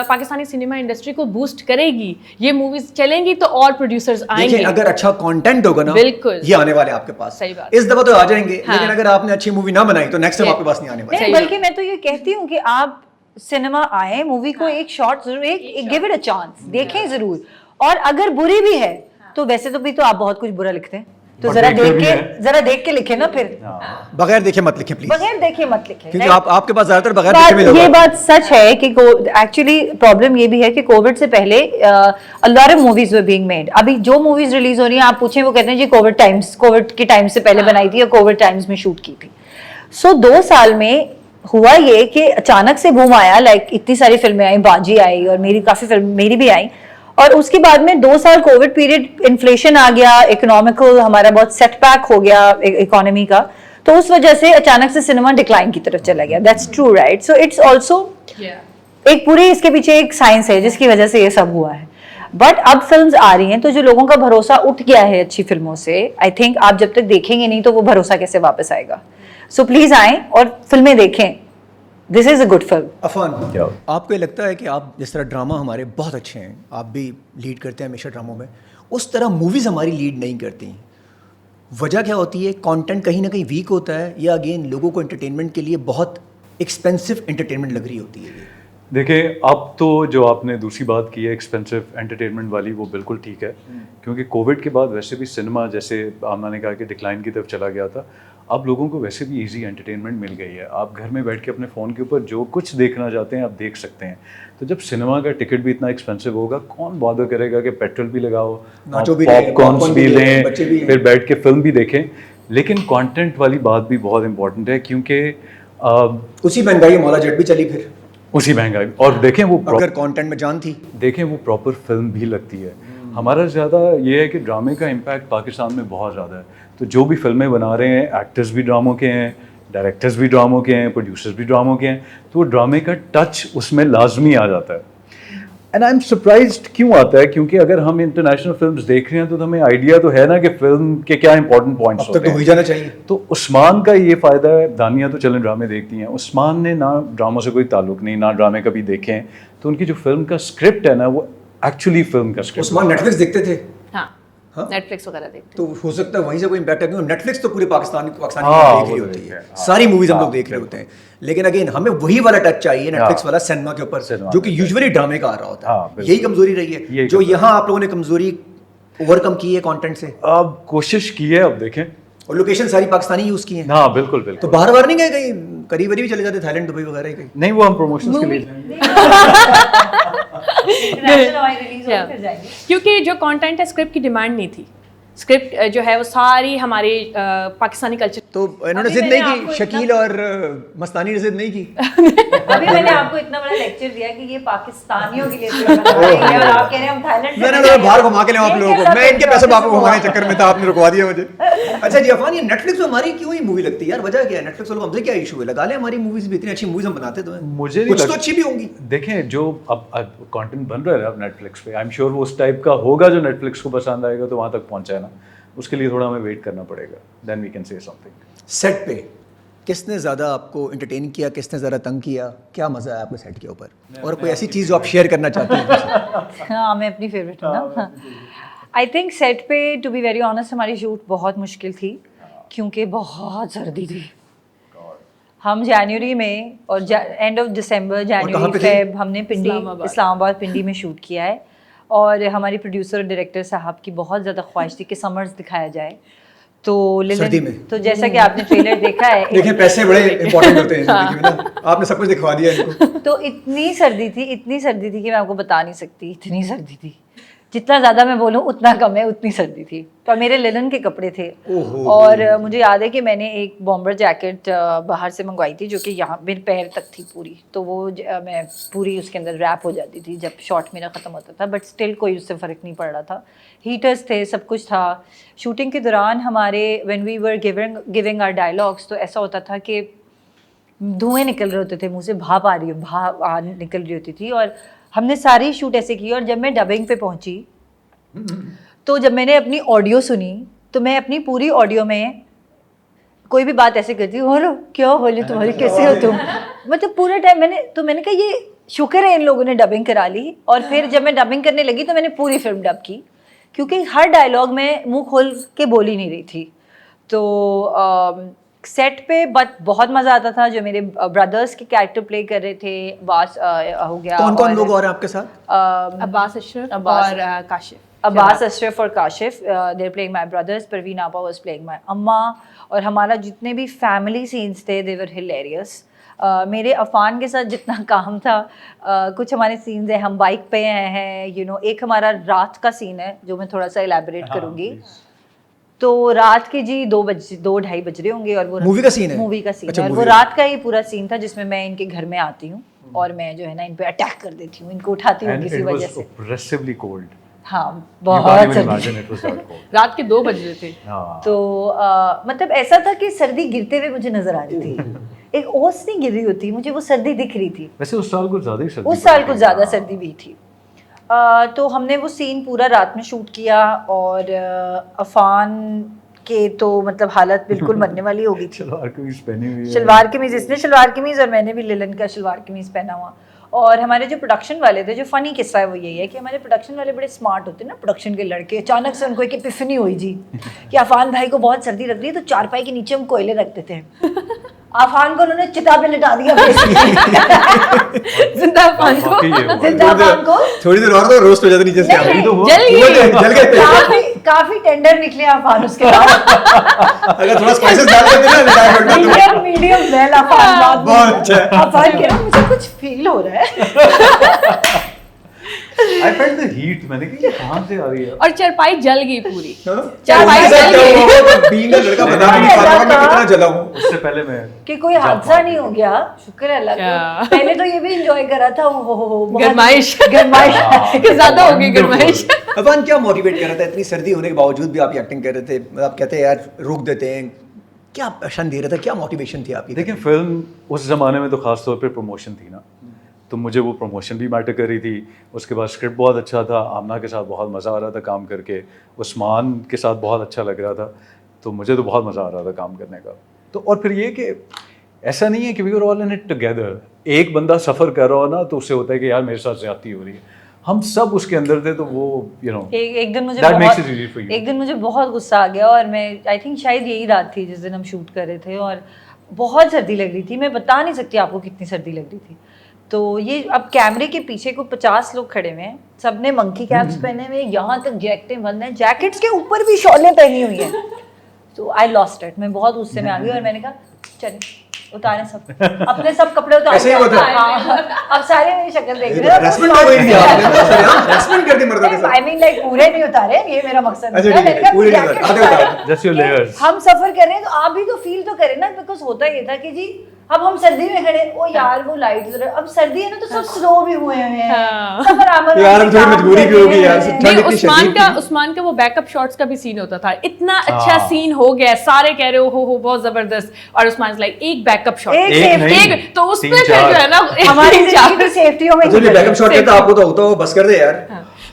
पाकिस्तानी सिनेमा इंडस्ट्री को बूस्ट करेगी. ये मूवीज चलेंगी तो और प्रोड्यूसर्स आएंगे.
देखिए अगर अच्छा कंटेंट होगा ना,
बिल्कुल.
ये आने वाले आपके पास.
सही बात.
इस दफा तो आ जाएंगे,
हाँ.
लेकिन अगर आपने अच्छी मूवी ना बनाई तो नेक्स्ट टाइम आपके पास नहीं आने वाले.
नहीं, बल्कि मैं तो ये कहती हूँ कि आप सिनेमा आए, मूवी को एक शॉट जरूर, एक गिव इट अ चांस, देखें जरूर. और अगर बुरी भी है तो वैसे तो भी तो आप बहुत कुछ बुरा लिखते हैं, तो
और
जरा
देखते
देख के लिखे ना फिर.
बगैर देखे मत लिखें प्लीज,
बगैर देखे मत लिखे.
क्योंकि आपके पास ज्यादातर बगैर देखे में लोग
ये
आते हैं.
बात सच है कि एक्चुअली प्रॉब्लम ये भी है कि कोविड से पहले a lot of movies were being made. अभी जो मूवीज रिलीज हो रही हैं आप पूछें वो कहते हैं जी कोविड के टाइम से पहले बनाई थी या कोविड टाइम्स में शूट की थी. सो 2 साल में हुआ ये कि अचानक से बूम आया, लाइक इतनी सारी फिल्में आई, बाजी आई और काफी फिल्म मेरी भी आई. और उसके बाद में 2 साल कोविड पीरियड, इन्फ्लेशन आ गया, इकोनॉमिकल हमारा बहुत सेटबैक हो गया इकोनॉमी का, तो उस वजह से अचानक से सिनेमा डिक्लाइन की तरफ चला गया. That's true, right? So it's also एक पूरी इसके पीछे एक साइंस है जिसकी वजह से ये सब हुआ है. बट अब फिल्म्स आ रही हैं तो जो लोगों का भरोसा उठ गया है अच्छी फिल्मों से, आई थिंक आप जब तक देखेंगे नहीं तो वो भरोसा कैसे वापस आएगा. सो प्लीज आएं और फिल्में देखें. This is a good film.
Afan, आपको ये लगता है कि आप जिस तरह ड्रामा हमारे बहुत अच्छे हैं, आप भी लीड करते हैं हमेशा ड्रामों में, उस तरह मूवीज़ हमारी लीड नहीं करती? वजह क्या होती है? कंटेंट कहीं ना कहीं वीक होता है, या अगेन लोगों को एंटरटेनमेंट के लिए बहुत एक्सपेंसिव एंटरटेनमेंट लग रही होती है ये?
देखिए, अब तो जो आपने दूसरी बात की है एक्सपेंसिव एंटरटेनमेंट वाली, वो बिल्कुल ठीक है. क्योंकि कोविड के बाद वैसे भी सिनेमा, जैसे आमना ने कहा कि डिक्लाइन की तरफ चला गया था, अब लोगों को वैसे भी इजी एंटरटेनमेंट मिल गई है. आप घर में बैठ के अपने फ़ोन के ऊपर जो कुछ देखना चाहते हैं आप देख सकते हैं. तो जब सिनेमा का टिकट भी इतना एक्सपेंसिव होगा, कौन बॉदर करेगा कि पेट्रोल भी लगाओ, पॉपकॉर्न्स भी लें, फिर बैठ के फिल्म भी देखें. लेकिन कंटेंट वाली बात भी बहुत इंपॉर्टेंट है, क्योंकि
उसी महंगाई मौला जेट भी चली फिर
उसी महंगाई. और देखें वो
अगर कंटेंट में जान थी,
देखें वो प्रॉपर फिल्म भी लगती है. हमारा ज़्यादा ये है कि ड्रामे का इम्पैक्ट पाकिस्तान में बहुत ज़्यादा है. तो जो भी फिल्में बना रहे हैं, एक्टर्स भी ड्रामों के हैं, डायरेक्टर्स भी ड्रामों के हैं, प्रोड्यूसर्स भी ड्रामों के हैं, तो वो ड्रामे का टच उसमें लाजमी आ जाता है. एंड आई एम सरप्राइज्ड क्यों आता है, क्योंकि अगर हम इंटरनेशनल फिल्म्स देख रहे हैं तो हमें आइडिया तो है ना कि फिल्म के क्या इंपॉर्टेंट पॉइंट्स
अब तक तो हो ही जाना चाहिए.
तो उस्मान का ये फ़ायदा है. दानिया तो चलें ड्रामे देखती हैं, उस्मान ने ना ड्रामों से कोई ताल्लुक नहीं, ना ड्रामे कभी देखे हैं, तो उनकी जो फिल्म का स्क्रिप्ट है ना, वो एक्चुअली फिल्म का स्क्रिप्ट.
उस्मान नेटफ्लिक्स देखते थे,
हाँ, नेटफ्लिक्स वगैरह देखते
तो हो सकता है वहीं से कोई इम्पैक्ट है, क्योंकि नेटफ्लिक्स तो पूरे पाकिस्तानी
हाँ,
देख रही होती है. सारी मूवीज हम लोग देख रहे होते हैं, लेकिन अगेन हमें वही वाला टच चाहिए नेटफ्लिक्स वाला सिनेमा के ऊपर, जो कि यूजुअली ड्रामे का आ रहा होता है. यही कमजोरी रही है जो यहाँ आप लोगों ने कमजोरी ओवरकम की है कंटेंट से.
अब कोशिश की है, अब देखें.
और लोकेशन सारी पाकिस्तानी यूज की है.
हाँ बिल्कुल बिल्कुल.
तो बाहर नहीं गए कहीं, करीब भी चले जाते, थाईलैंड, दुबई वगैरह कहीं?
नहीं, वो हम प्रमोशंस के लिए
क्योंकि जो कंटेंट है, स्क्रिप्ट की डिमांड नहीं थी. स्क्रिप्ट जो है वो सारी हमारे पाकिस्तानी कल्चर.
तो इन्होंने जिद नहीं की, शकील और मस्तानी ने जिद नहीं की?
अभी मैंने आपको इतना बड़ा लेक्चर दिया कि ये पाकिस्तानियों के लिए फिल्म बना रही है और आप कह रहे हैं हम थाईलैंड से.
मैंने बाहर घुमा के ले आप लोगों को, मैं इनके पैसे आपको घुमाने के चक्कर में था, आपने रुकवा दिया मुझे. अच्छा जी अफान, ये नेटफ्लिक्स पे हमारी क्यों ही मूवी लगती है यार? वजह क्या है? नेटफ्लिक्स वालों को हमसे क्या इशू है? लगा ले हमारी मूवीज भी, इतनी अच्छी मूवीज हम बनाते तो हैं.
मुझे
कुछ तो अच्छी भी होंगी.
देखें, जो अब कंटेंट बन रहा है अब नेटफ्लिक्स पे, आई एम श्योर वो उस टाइप का होगा जो नेटफ्लिक्स को पसंद आएगा, तो वहाँ तक पहुँचा है ना. उसके लिए थोड़ा हमें वेट करना पड़ेगा, then we can say something.
Set पे किसने ज़्यादा आपको एंटरटेन किया, किसने ज़्यादा तंग किया? क्या मज़ा आया आपको सेट के ऊपर? और कोई ऐसी चीज़ जो आप शेयर करना चाहते हैं?
हाँ, मैं अपनी फेवरेट हूँ ना. आई थिंक सेट पे, टू बी वेरी ऑनेस्ट, हमारी शूट बहुत मुश्किल थी क्योंकि बहुत सर्दी थी. हम जनवरी में और end of December, January Feb हमने पिंडी, इस्लामाबाद पिंडी में शूट किया है. और हमारी प्रोड्यूसर और डायरेक्टर साहब की बहुत ज़्यादा ख्वाहिश थी कि समर्स दिखाया जाए. तो
सर्दी में,
तो जैसा कि आपने ट्रेलर देखा है,
देखिए पैसे बड़े इंपॉर्टेंट होते हैं जिंदगी में ना, आपने सब कुछ दिखवा दिया इनको.
तो इतनी सर्दी थी कि मैं आपको बता नहीं सकती. इतनी सर्दी थी, जितना ज़्यादा मैं बोलूँ उतना कम है, उतनी सर्दी थी. तो मेरे लिनन के कपड़े थे. और मुझे याद है कि मैंने एक बॉम्बर जैकेट बाहर से मंगवाई थी जो कि यहाँ मेरे पैर तक थी पूरी. तो वो मैं पूरी उसके अंदर रैप हो जाती थी जब शॉट मेरा ख़त्म होता था. बट स्टिल कोई उससे फ़र्क नहीं पड़ रहा था. हीटर्स थे, सब कुछ था. शूटिंग के दौरान हमारे when we were giving our dialogues, तो ऐसा होता था कि धुएं निकल रहे होते थे मुंह से, भाप निकल रही होती थी। और हमने सारी शूट ऐसे की। और जब मैं डबिंग पे पहुंची तो जब मैंने अपनी ऑडियो सुनी तो मैं अपनी पूरी ऑडियो में कोई भी बात ऐसे करती हूँ, और क्या बोले तुम्हारी, कैसे हो तुम, मतलब पूरा टाइम मैंने कहा ये शुक्र है इन लोगों ने डबिंग करा ली। और फिर जब मैं डबिंग करने लगी तो मैंने पूरी फिल्म डब की, क्योंकि हर डायलॉग में मुंह खोल के बोल ही नहीं रही थी। तो सेट पे बहुत मज़ा आता था। जो मेरे ब्रदर्स के कैरेक्टर प्ले कर रहे थे, अब्बास हो गया,
कौन कौन लोग और हैं आपके साथ?
अब्बास अशरफ और काशिफ।
अब्बास अशरफ और Kashif, they are playing my brothers. Parveen आपा वाज प्लेइंग माय अम्मा। और हमारा जितने भी फैमिली सीन्स थे दे वर हिलेरियस। मेरे अफान के साथ जितना काम था, कुछ हमारे सीन्स हैं, हम बाइक पे हैं, एक हमारा रात का सीन है जो मैं थोड़ा सा इलेबोरेट करूँगी। तो रात के जी 2-2:30 बज रहे होंगे, और वो
मूवी का सीन है?
मूवी का सीन
अच्छा,
है। और वो रात का ही पूरा सीन था जिसमें मैं इनके घर में आती हूँ और मैं जो है ना इन पे अटैक कर देती हूँ, इनको उठाती हूँ किसी वजह से।
ऑप्रेसिवली कोल्ड।
हाँ, बहुत सर्दी।
रात के 2 बज रहे थे।
तो मतलब ऐसा था कि सर्दी गिरते हुए मुझे नजर आ रही थी। एक ओस नहीं गिर रही होती, मुझे वो सर्दी दिख रही थी।
वैसे उस साल कुछ ज्यादा ही सर्दी,
उस साल कुछ ज्यादा सर्दी भी थी। तो हमने वो सीन पूरा रात में शूट किया। और अफान के तो मतलब हालत बिल्कुल मरने वाली हो गई थी।
शलवार कमीज पहनी हुई है,
शलवार कमीज, इसने शलवार कमीज और मैंने भी लिलन का शलवार कमीज पहना हुआ। और हमारे जो प्रोडक्शन वाले थे, जो फनी किस्सा है वो यही है कि हमारे प्रोडक्शन वाले बड़े स्मार्ट होते हैं ना, प्रोडक्शन के लड़के। अचानक से उनको एक एपिफनी हुई जी कि अफान भाई को बहुत सर्दी लग रही है, तो चारपाई के नीचे हम कोयले रख देते हैं। अफान को उन्होंने चिता पे लिटा दिया।
जिंदा अफान को,
जिंदा अफान को
थोड़ी देर और तो रोस्ट हो जाता नीचे से।
नहीं,
जल गई।
काफी टेंडर निकले अफान उसके बाद।
अगर थोड़ा स्पाइसेस डाल देते ना रिटायरमेंट में
मीडियम वेल अफान
बहुत अच्छा है।
अफान कह रहा मुझे कुछ फील हो रहा है।
I felt the heat, मैंने कहा ये कहाँ से आ रही है।
और चारपाई जल गई पूरी।
चारपाई जल गई। बीइंग अ लड़का बता नहीं पा रहा मैं कितना जला हूँ।
उससे पहले मैं
कि कोई हादसा नहीं हो गया, शुक्र है अल्लाह का। पहले तो ये भी एंजॉय करा था, वो
गरमाइश
गरमाइश
ज्यादा हो गई गरमाइश।
अफान क्या मोटिवेट कर रहा था? इतनी सर्दी होने के बावजूद भी आप एक्टिंग कर रहे थे, आप कहते हैं यार रोक देते हैं, क्या पैशन दे रहा था, क्या मोटिवेशन थी आपकी?
देखिए फिल्म उस ज़माने में तो ख़ास तौर पे प्रमोशन थी ना, तो मुझे वो प्रमोशन भी मैटर कर रही थी। उसके बाद स्क्रिप्ट बहुत अच्छा था, आमना के साथ बहुत मज़ा आ रहा था काम करके, उस्मान के साथ बहुत अच्छा लग रहा था, तो मुझे तो बहुत मज़ा आ रहा था काम करने का। तो और फिर ये कि ऐसा नहीं है कि we are all in it together. एक बंदा सफ़र कर रहा हो ना तो उससे होता है कि यार मेरे साथ ज़्यादती हो रही है, हम सब उसके अंदर थे, तो वो
एक दिन मुझे बहुत गुस्सा आ गया। और मैं आई थिंक शायद यही रात थी जिस दिन हम शूट कर रहे थे, और बहुत सर्दी लग रही थी। मैं बता नहीं सकती आपको कितनी सर्दी लग रही थी। तो ये अब कैमरे के पीछे को 50 लोग खड़े हुए हैं, सबने मंकी कैप्स पहने हुए, यहाँ तक जैकेटें बंद हैं, जैकेट्स के ऊपर भी शॉलें पहनी हुई हैं। तो आई लॉस्ट इट, मैं बहुत गुस्से में आ गई और मैंने कहा चलिए उतारें सब अपने सब कपड़े उतारें।
ऐसे ही होता है।
हाँ, अब सारे मेरी शक्ल देख रहे हैं।
रेस्पेक्ट हो गई थी आपने, रेस्पेक्ट कर दी मर्दों के साथ।
आई मीन लाइक पूरे नहीं उतारे, ये मेरा मकसद
अच्छा,
है।
ठीक है,
मैंने कहा
पूरे नहीं
jacket
उतारे, आधे
उतारे।
उतारे।
Just your layers.
हम सफर कर रहे हैं तो आप भी तो फील तो करें ना, बिकॉज होता ये था कि जी अब हम सर्दी में खड़े, ओ यार वो लाइट, अब सर्दी है ना तो सब स्लो भी हुए हैं। सफर आमद
यार अब थोड़ी मजबूरी भी होगी यार।
नहीं, उस्मान का वो बैकअप शॉट्स का भी सीन होता था, इतना अच्छा सीन हो गया, सारे कह रहे हो बहुत जबरदस्त, और उस्मान लाइक एक बैकअप शॉट, एक तो उसमें फिर जो है ना
हमारी सेफ्टियों में
जो बैकअप शॉट कहता आपको तो होता हो, बस कर दे यार।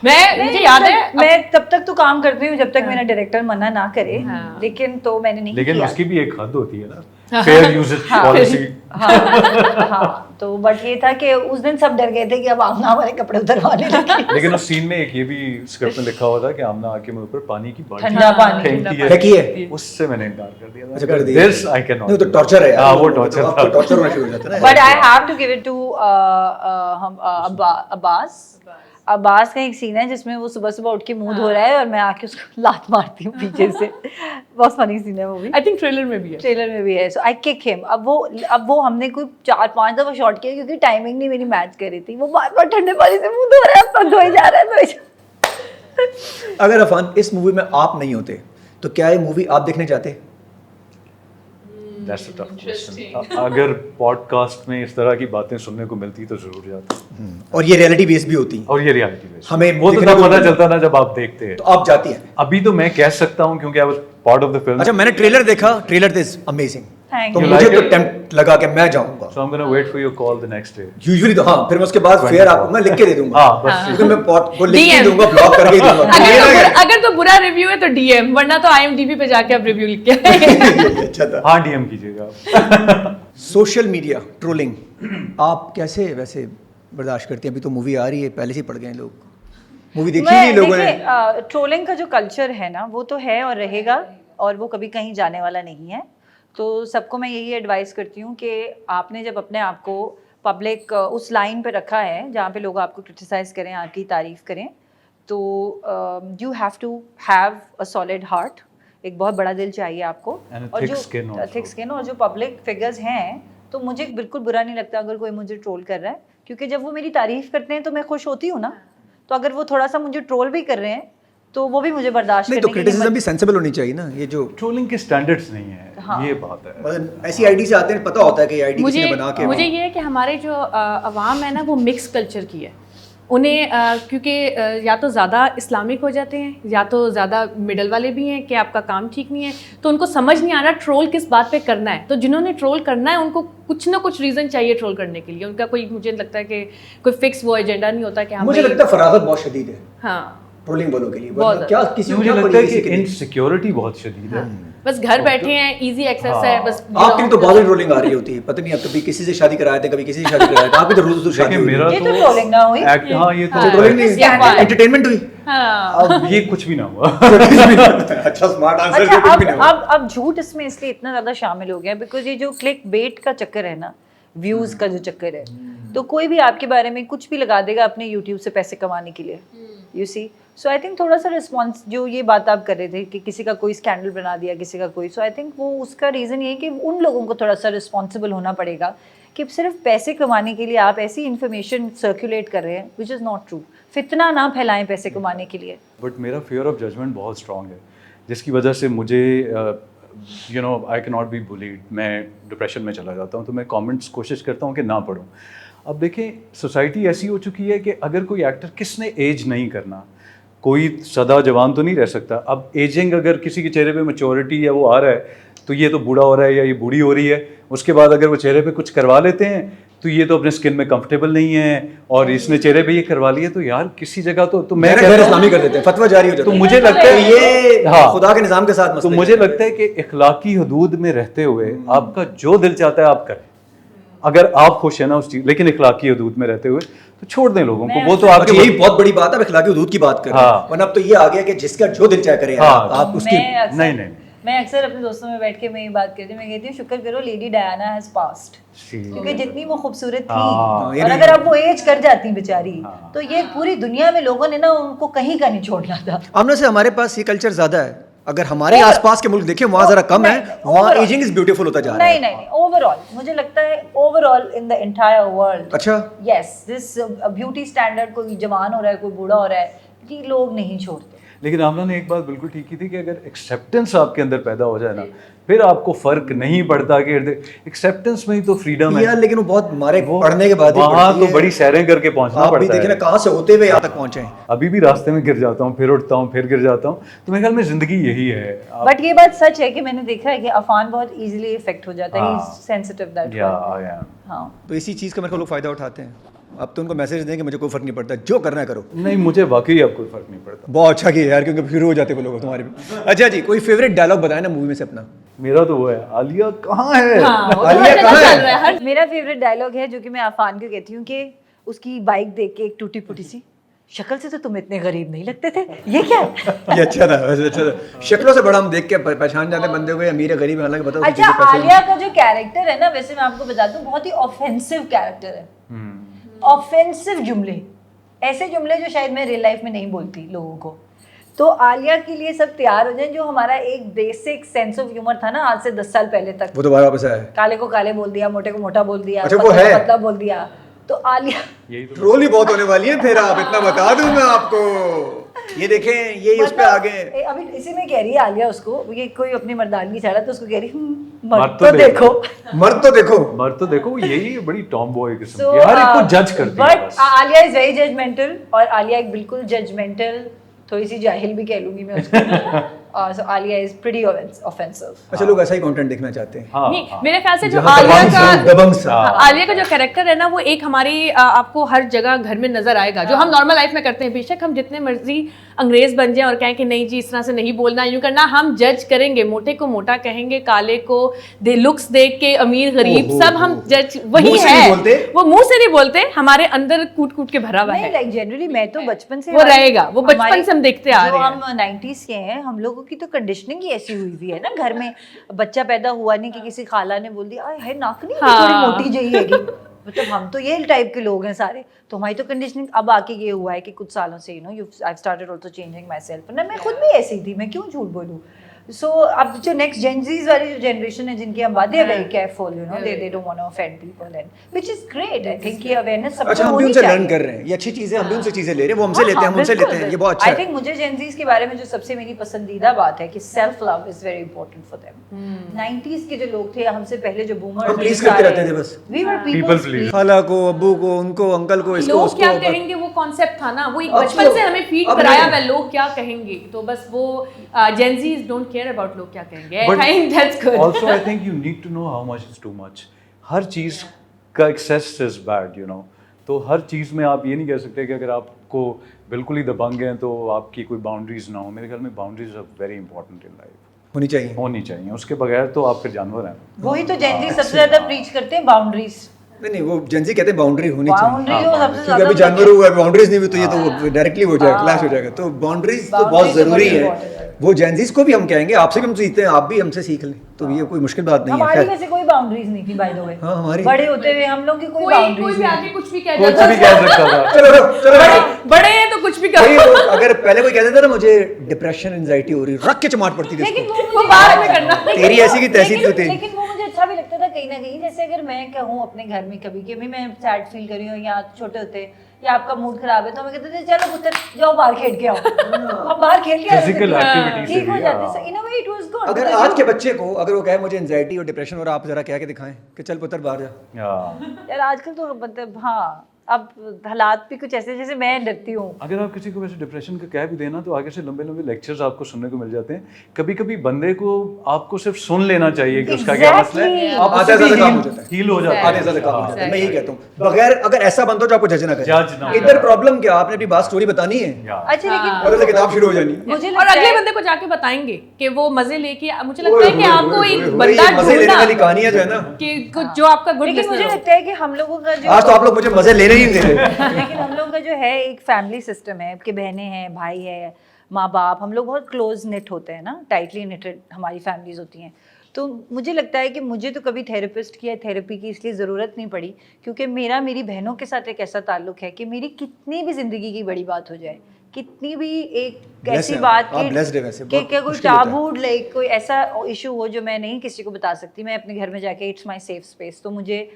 मुझे याद है
मैं तब तक तो काम करती हूँ जब तक मेरा डायरेक्टर मना ना करे, लेकिन तो मैंने नहीं
लेकिन
किया।
उसकी भी एक हद होती है ना, फेयर यूजेज पॉलिसी।
हाँ, तो बट ये था कि उस दिन सब डर गए थे कि अब आमना हमारे कपड़े उतरवाने लगी।
लेकिन उस सीन में एक ये भी स्क्रिप्ट में लिखा हुआ था कि आमना आके मेरे ऊपर पानी की बाल्टी
ठंडा पानी
फेंकी है।
उससे मैंने इनकार कर दिया था।
अच्छा, कर दिया।
This I cannot
नहीं तो
do.
टॉर्चर है यार।
हाँ, वो टॉर्चर
आपको
था।
टॉर्चर होना शुरू हो जाता है ना।
But I have to give it to Abbas का एक सीन है जिसमें वो सुबह सुबह उठ के मुंह धो रहा है और मैं आके उसको लात मारती हूँ पीछे से। बहुत फनी सीन है वो भी,
आई थिंक ट्रेलर में भी है।
ट्रेलर में भी है। सो आई किक हिम। अब वो हमने कोई 4-5 दफा शॉट किया क्योंकि टाइमिंग नहीं मेरी मैच कर रही थी। वो बार बार ठंडे पानी से मुंह धो रहा है, अब धोई जा रहा है।
अगर अफान इस मूवी में आप नहीं होते तो क्या ये मूवी आप देखने जाते?
That's a tough question. अगर पॉडकास्ट में इस तरह की बातें सुनने को मिलती तो जरूर जाता।
और ये रियलिटी बेस भी होती
और ये रियलिटी बेस
हमें
वो तो
दिखने
तब
को
पता
मिलता।
चलता ना जब आप देखते हैं।
तो आप जाती हैं?
अभी तो मैं कह सकता हूँ क्योंकि I was part of the film.
अच्छा, मैंने ट्रेलर देखा, ट्रेलर इज अमेजिंग।
थैंक
तो
यू।
मुझे
like
तो
it?
टेम्प्ट लगा कि मैं जाऊंगा।
So I'm gonna wait for your call the next day.
Usually तो हाँ, फिर मैं उसके बाद फेयर आपको मैं लिख के दे दूंगा।
हाँ, बस
क्योंकि मैं वो लिख के
DM
दूंगा, ब्लॉक करके ही दूंगा।
अगर तो बुरा रिव्यू है तो DM, वरना तो IMDb पे जाके आप रिव्यू लिख के आइए।
अच्छा था।
हाँ, DM कीजिएगा आप।
सोशल मीडिया ट्रोलिंग आप कैसे वैसे बर्दाश्त करते हैं? अभी तो मूवी आ रही है, पहले से ही पड़ गए हैं लोग। मूवी देखी नहीं लोगों ने।
ट्रोलिंग का जो कल्चर है ना वो तो है और रहेगा, और वो कभी कहीं जाने वाला नहीं है। तो सबको मैं यही एडवाइस करती हूँ कि आपने जब अपने आप को पब्लिक उस लाइन पे रखा है जहाँ पे लोग आपको क्रिटिसाइज करें, आपकी तारीफ करें, तो you have to have a solid heart, एक बहुत बड़ा दिल चाहिए आपको,
And a
और
thick
जो
skin also.
थिक स्किन, और जो पब्लिक फिगर्स हैं, तो मुझे बिल्कुल बुरा नहीं लगता अगर कोई मुझे ट्रोल कर रहा है, क्योंकि जब वो मेरी तारीफ करते हैं तो मैं खुश होती हूँ ना। तो अगर वो थोड़ा सा मुझे ट्रोल भी कर रहे हैं तो वो भी मुझे बर्दाश्त
नहीं
करने
तो
की
क्रिटिसिज्म
हिम्मत-
भी सेंसिबल होनी चाहिए ना। ये जो
ट्रोलिंग के स्टैंडर्ड्स नहीं है,
हाँ।
ये बात है।
मतलब ऐसी आईडी से आते हैं, पता होता है कि आईडी किसी ने बना के
मुझे ये है कि हमारे जो अवाम है ना वो मिक्स कल्चर की है। उन्हें क्योंकि या तो ज़्यादा इस्लामिक हो जाते हैं, या तो ज़्यादा मिडल वाले भी हैं कि आपका काम ठीक नहीं है, तो उनको समझ नहीं आ रहा ट्रोल किस बात पे करना है। तो जिन्होंने ट्रोल करना है उनको कुछ ना कुछ रीज़न चाहिए ट्रोल करने के लिए। उनका कोई, मुझे लगता है कि कोई फिक्स वो एजेंडा नहीं होता कि हाँ
मुझे
भाई-
लगता है फरागत बहुत शदीद है
हाँ,
ट्रोलिंग वालों के लिए।
बहुत
वरना क्या किसी को
मुझे
क्या
लगता है
पड़ी किसी
कि
के लिए?
इनसिक्योरिटी बहुत शदीद है।
बस घर बैठे हैं, इजी एक्सेस है, बस
आपकी तो बहुत ट्रोलिंग आ रही होती है, पता नहीं आप कभी किसी से शादी कराए थे, कभी किसी से शादी कराए थे, आपकी तो रोज शादी
देखिए
हो रही
मेरा
है।
ये तो ट्रोलिंग ना हुई।
हाँ, ये तो
ट्रोलिंग नहीं,
Yeah.
एंटरटेनमेंट हुई।
हाँ।
अब ये कुछ भी ना हुआ।
अच्छा स्मार्ट आंसर
अच्छा,
जो कुछ भी नहीं हुआ।
अब झूठ इसमें इसलिए इतना ज्यादा शामिल हो गया बिकॉज ये जो क्लिक बेट का चक्कर है ना, व्यूज का जो चक्कर है, तो कोई भी आपके बारे में कुछ भी लगा देगा अपने यूट्यूब से पैसे कमाने के लिए। You see, so I think थोड़ा सा रिस्पॉन्स, जो ये बात आप कर रहे थे कि किसी का कोई स्कैंडल बना दिया, किसी का कोई, सो आई थिंक वो उसका रीज़न ये है कि उन लोगों को थोड़ा सा रिस्पॉन्सिबल होना पड़ेगा कि सिर्फ पैसे कमाने के लिए आप ऐसी इन्फॉर्मेशन सर्कुलेट कर रहे हैं विच इज़ नॉट ट्रू। फितना ना फैलाएं पैसे कमाने के लिए।
बट मेरा फियर ऑफ जजमेंट बहुत स्ट्रांग है, जिसकी वजह से मुझे you know I can not be bullied. मैं डिप्रेशन में चला जाता हूँ, तो मैं कमेंट्स कोशिश करता हूँ कि ना पढूं। अब देखें, सोसाइटी ऐसी हो चुकी है कि अगर कोई एक्टर, किसने एज नहीं करना, कोई सदा जवान तो नहीं रह सकता। अब एजिंग, अगर किसी के चेहरे पे मैच्योरिटी या वो आ रहा है तो ये तो बूढ़ा हो रहा है या ये बूढ़ी हो रही है। उसके बाद अगर वो चेहरे पे कुछ करवा लेते हैं तो ये तो अपने स्किन में कंफर्टेबल नहीं है, और इसने चेहरे पे ये करवा लिया, तो यार किसी जगह तो मैं
मेरा
कहता
घर
हूं-
इस्लामी कर देते हैं, फतवा जारी हो जाता
तो
है।
मुझे लगता है
ये
हाँ।
खुदा के निजाम के साथ
तो
मसले
मुझे
चल रहे
लगता है कि इखलाकी हदूद में रहते हुए आपका जो दिल चाहता है आप करें, अगर आप खुश है ना उस चीज, लेकिन इखलाकी हदूद में रहते हुए तो छोड़ दें लोगों को। वो तो
हैं।
आपके
अच्छा, यही बहुत बड़ी बात है, अब इखलाकी हदूद की बात कर रहे हैं।
हाँ।
वरना अब तो ये आ गया कि जिसका जो दिल चाहे करे यार,
हाँ।
आप उसकी
नहीं।
मैं अक्सर अपने दोस्तों में बैठ के मैं ये बात करती हूँ, मैं कहती हूँ शुक्र करो लेडी डायना हैज पास्ट, क्योंकि जितनी वो खूबसूरत थी,
हाँ,
ये
और
नहीं-
अगर अब वो एज कर जाती बेचारी,
हाँ।
तो ये पूरी दुनिया में लोगों ने ना उनको कहीं का नहीं छोड़ना था।
आमना से हमारे पास ये कल्चर ज्यादा है। अगर हमारे आसपास के मुल्क देखें वहाँ जरा कम है, वहाँ
overall-
एजिंग इज ब्यूटीफुल होता जा रहा
नहीं
है।
नहीं, ओवरऑल मुझे लगता है overall in the entire world,
अच्छा,
यस, दिस ब्यूटी स्टैंडर्ड, कोई जवान हो रहा है, कोई बूढ़ा हो रहा है, ये लोग नहीं छोड़ते।
लेकिन आमना ने एक बात बिल्कुल ठीक की थी कि अगर एक्सेप्टेंस आपके अंदर पैदा हो जाए ना, फिर आपको फर्क नहीं पड़ता कि एक्सेप्टेंस में ही तो फ्रीडम है।
यार लेकिन वो बहुत मारे
वो
पढ़ने के बाद ही
वहाँ
पड़ती
तो
है।
बड़ी सैरें करके पहुंचना
आप भी
पड़ता
देखें ना
है।
कहाँ से होते हुए यहाँ तक पहुँचे हैं।
अभी भी रास्ते में गिर जाता हूँ, फिर उठता हूँ, फिर गिर जाता हूँ। तो मेरे ख्याल में जिंदगी यही है।
बट ये बात सच है कि मैंने देखा है कि अफान बहुत इजीली इफेक्ट हो जाता है,
हाँ।
सेंसिटिव दैट
या
वे।
या
हाँ,
तो इसी चीज़ का मेरे को लोग फ़ायदा उठाते हैं। अब तो उनको मैसेज दें कि मुझे कोई फ़र्क नहीं पड़ता, जो करना है करो।
नहीं, मुझे वाकई अब कोई फर्क नहीं पड़ता।
बहुत अच्छा किया यार, क्योंकि फिर हो जाते वो लोग तुम्हारे भी। अच्छा जी, कोई फेवरेट डायलॉग बताए ना मूवी में से अपना।
मेरा तो वो है, आलिया कहाँ है?
हाँ, वो तो
आलिया
हर जगह
कहाँ है?
चल रहा है, हर
मेरा फेवरेट डायलॉग है जो कि मैं अफान को कहती हूँ कि उसकी बाइक देख के एक टूटी फूटी सी, शक्ल से तो तुम इतने गरीब नहीं लगते थे, ये क्या है?
ये अच्छा था, वैसे अच्छा था। शक्लों से बड़ा हम देख के पहचान जाते हैं बंदे को, अमीर है गरीब है, हालांकि बताओ
अच्छा, आलिया का जो कैरेक्टर है ना, वैसे मैं आपको बता दूं बहुत ही ऑफेंसिव कैरेक्टर है। ऑफेंसिव जुमले, ऐसे जुमले जो शायद मैं रियल लाइफ में नहीं बोलती लोगों को। तो आलिया के लिए सब तैयार हो जाएं, जो हमारा एक बेसिक सेंस ऑफ ह्यूमर था ना आज से 10 साल पहले तक,
वो दोबारा वापस आया है।
काले को काले बोल दिया, मोटे को मोटा बोल दिया,
अच्छा, वो
पतले को
है?
पतला बोल दिया। तो आलिया
यही तो
ट्रोल ही बहुत होने वाली है फिर, आप इतना बता दूं मैं आपको। ये देखें, ये उस पे आ गए।
अभी इसी में कह रही है आलिया उसको, ये कोई अपनी मर्दानगी चाह रहा तो उसको कह रही मर्द
मर्द
तो
तो
देखो।
मर्द तो देखो।
मर्द तो देखो, यही बड़ी टॉम बॉय किस्म
So,
की, हर एक को जज करती है
बट
बस।
आलिया इज वेरी जजमेंटल, और आलिया एक बिल्कुल जजमेंटल, थोड़ी सी जाहिल भी कह लूंगी मैं उसको। So Alia is pretty offensive.
अच्छा, लोग ऐसा ही कंटेंट देखना चाहते हैं
हाँ,
नहीं, मेरे ख्याल से जो
जहाँ
आलिया
दबंग सा,
का
दबंग सा।
आलिया का जो कैरेक्टर है ना, वो एक हमारी आपको हर जगह घर में नजर आएगा, जो हम नॉर्मल लाइफ में करते हैं। बेशक हम जितने मर्जी अंग्रेज बन जाए और कहें कि नहीं जी इस तरह से नहीं बोलना, यूं करना, हम जज करेंगे, मोटे को मोटा कहेंगे, काले को दे लुक्स देख के, अमीर गरीब
ओहो,
सब हम जज, वही
मुंह से नहीं बोलते?
है, वो मुंह से नहीं बोलते, हमारे अंदर कूट कूट के भरा हुआ
नहीं,
है।
लाइक जनरली मैं तो बचपन से
वो रहेगा, वो बचपन से हम देखते आ रहे हैं।
हम 90s के हैं, हम लोगों की तो कंडीशनिंग ही ऐसी हुई हुई है ना। घर में बच्चा पैदा हुआ नहीं कि किसी खाला ने बोल दिया है नाक नहीं,
हाँ।
थोड़ी मोटी जही हैगी, मतलब हम तो ये टाइप के लोग हैं सारे। तो हमारी तो कंडीशनिंग अब आके ये हुआ है कि कुछ सालों से I started also changing my self ना। मैं खुद भी ऐसी थी, मैं क्यों झूठ बोलूँ। सो अब जो नेक्स्ट जेनजीज वाली जो जनरेशन है जिनकी हम बात, they are very careful, you know, they don't want to offend people and which is great. I think ये अवेयरनेस सबको
अच्छा, हम भी
होनी
उनसे लर्न
चाहिए।
कर रहे हैं, ये अच्छी चीज़ है, हम भी उनसे चीज़ें ले रहे हैं, वो हमसे लेते हैं, हम उनसे लेते हैं, ये बहुत अच्छा
आई
है।
थिंक मुझे जेनजीज के बारे में जो सबसे मेरी पसंदीदा बात है कि self love is very important for them. 90s के जो लोग थे, हमसे पहले जो बूमर,
हम प्लीज करते रहते थे बस।
We were
People
people
please.
खाला को, अब्बू को, उनको, अंकल को, इसको,
लोग
उसको,
क्या
बस।
कहेंगे वो कॉन्सेप्ट था ना, वो एक
अब
बचपन
तो-
से हमें फीड
अब
कराया
नहीं।
हुआ, लोग क्या कहेंगे, तो बस वो जेनजीज डोंट केयर अबाउट लोग क्या कहेंगे।
But
I think that's good.
Also, I think you need to know how much is too much. हर चीज़ का excess is bad, you know. तो हर चीज़ में आप ये नहीं कह सकते कि अगर आपको बिल्कुल ही दबंग हैं तो आपकी कोई बाउंड्रीज ना हो। मेरे ख्याल में boundaries are very important in life,
होनी चाहिए।
होनी चाहिए। उसके बगैर तो आप फिर जानवर हैं।
वही तो जेनजी सबसे ज्यादा प्रीच करते हैं, बाउंड्रीज।
नहीं, वो जेंजी कहते हैं बाउंड्री होनी चाहिए,
बाउंड्री जो सबसे
क्योंकि अभी
ज्यादा
जानवर हुआ, बाउंड्रीज नहीं हुई तो ये तो डायरेक्टली हो जाएगा, क्लैश हो जाएगा। तो बाउंड्रीज तो बहुत
Boundaries तो
जरूरी
बड़ी
है।
important है।
वो जेंजीज को भी हम कहेंगे, आपसे भी हम सीखते हैं, आप भी हमसे सीख लें, तो ये कोई मुश्किल बात नहीं है।
हमारी
खैर,
वैसे कोई बाउंड्रीज नहीं थी बाय द वे।
हाँ, हमारी-
बड़े होते हुए हम लोग की कोई
कोई
बाउंड्रीज
भी आके
नहीं।
कुछ भी कह
कुछ
जाता
भी
है।
कह सकता था।
चलो
बड़े हैं तो कुछ भी
भाई,
करो।
वो अगर पहले कोई कहता था ना मुझे डिप्रेशन एंजाइटी हो रही, रख के चमाट पड़ती थी
लेकिन
उसको।
वो
बाद में करना।
तेरी ऐसी की तैसी तो थी।
लेकिन वो मुझे अच्छा भी लगता था कहीं ना कहीं। जैसे अगर मैं कहूँ अपने घर में कभी कि अभी मैं सैड फील कर रही हूँ, या छोटे होते या आपका मूड खराब है, तो हमें कहते थे चलो पुत्र जाओ बाहर खेल के आओ। अब बाहर खेल के
Physical activity से
ठीक हो
भी,
जाते।
हाँ।
So in a way it was good.
अगर आज के बच्चे को अगर वो कहे मुझे एंजाइटी और डिप्रेशन, और आप जरा कह के दिखाएं कि चल पुत्र बाहर जा,
Yeah.
यार आजकल तो मतलब हाँ, अब हालात भी कुछ ऐसे जैसे मैं डरती हूँ।
अगर आप किसी को वैसे डिप्रेशन का कह भी देना तो आगे से लंबे लंबे लेक्चर्स आपको सुनने को मिल जाते हैं। कभी कभी बंदे को आपको सिर्फ सुन लेना चाहिए कि उसका क्या मसला है,
Exactly.
आप
आधे
उससे
ज्यादा
भी
काम हो जाता है।
हील हो जाता
आधे
है।
ज्यादा काम हो
हाँ।
जाता है। मैं यही कहता हूँ, बगैर अगर ऐसा बंद हो जो आपको जज ना करे।
Judge ना
इधर प्रॉब्लम क्या, आपने अपनी बात स्टोरी बतानी है,
Yeah.
अच्छा लेकिन
और से किताब शुरू हो जानी है।
मुझे
और
लगता
अगले
है
बंदे को जाके बताएंगे कि वो मजे लेके, मुझे लगता है कि आपको एक बंदा
मजे लेने वाली
ढूंढना
कहानियां जो है ना,
कि कुछ जो आपका गुड
लेकिन मुझे
लिसनर हो।
लगता है कि हम लोगों का जो
आज तो आप लोग मुझे मजे लेने ही नहीं दे रहे।
लेकिन हम लोगों का जो है एक फैमिली सिस्टम है कि बहनें हैं, भाई है, माँ बाप, हम लोग बहुत क्लोज नेट होते हैं ना, टाइटली नेटेड हमारी फैमिलीज होती हैं। तो मुझे लगता है कि मुझे तो कभी थेरेपिस्ट की या थेरेपी की इसलिए ज़रूरत नहीं पड़ी, क्योंकि मेरा मेरी बहनों के साथ एक ऐसा ताल्लुक है कि मेरी कितनी भी ज़िंदगी की बड़ी बात हो जाए, कितनी भी एक
Bless
ऐसी
हैं
बात
आप, blessed हैं वैसे,
कि
बहुत
कोई
मुश्किल होता है।
टाबू, लाइक कोई ऐसा इशू हो जो मैं नहीं किसी को बता सकती, मैं अपने घर में जाके इट्स माई सेफ स्पेस। तो मुझे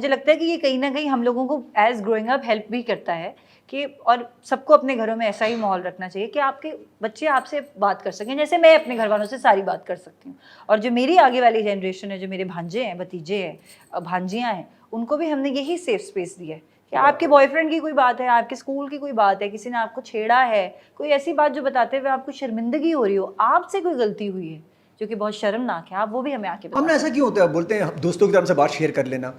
लगता है कि ये कहीं ना कहीं हम लोगों को एज ग्रोइंग अप हेल्प भी करता है कि, और सबको अपने घरों में ऐसा ही माहौल रखना चाहिए कि आपके बच्चे आपसे बात कर सकें, जैसे मैं अपने घर वालों से सारी बात कर सकती हूँ। और जो मेरी आगे वाली जनरेशन है, जो मेरे भांजे हैं, भतीजे हैं, भांजियाँ हैं, उनको भी हमने यही सेफ स्पेस दी है कि आपके बॉयफ्रेंड की कोई बात है, आपके स्कूल की कोई बात है, किसी ने आपको छेड़ा है, कोई ऐसी बात जो बताते हुए आपको शर्मिंदगी हो रही हो, आपसे कोई गलती हुई है जो कि बहुत शर्मनाक है, आप वो भी हमें आके
हमने ऐसा क्यों होता है, बोलते हैं दोस्तों की तरफ से बात शेयर कर लेना,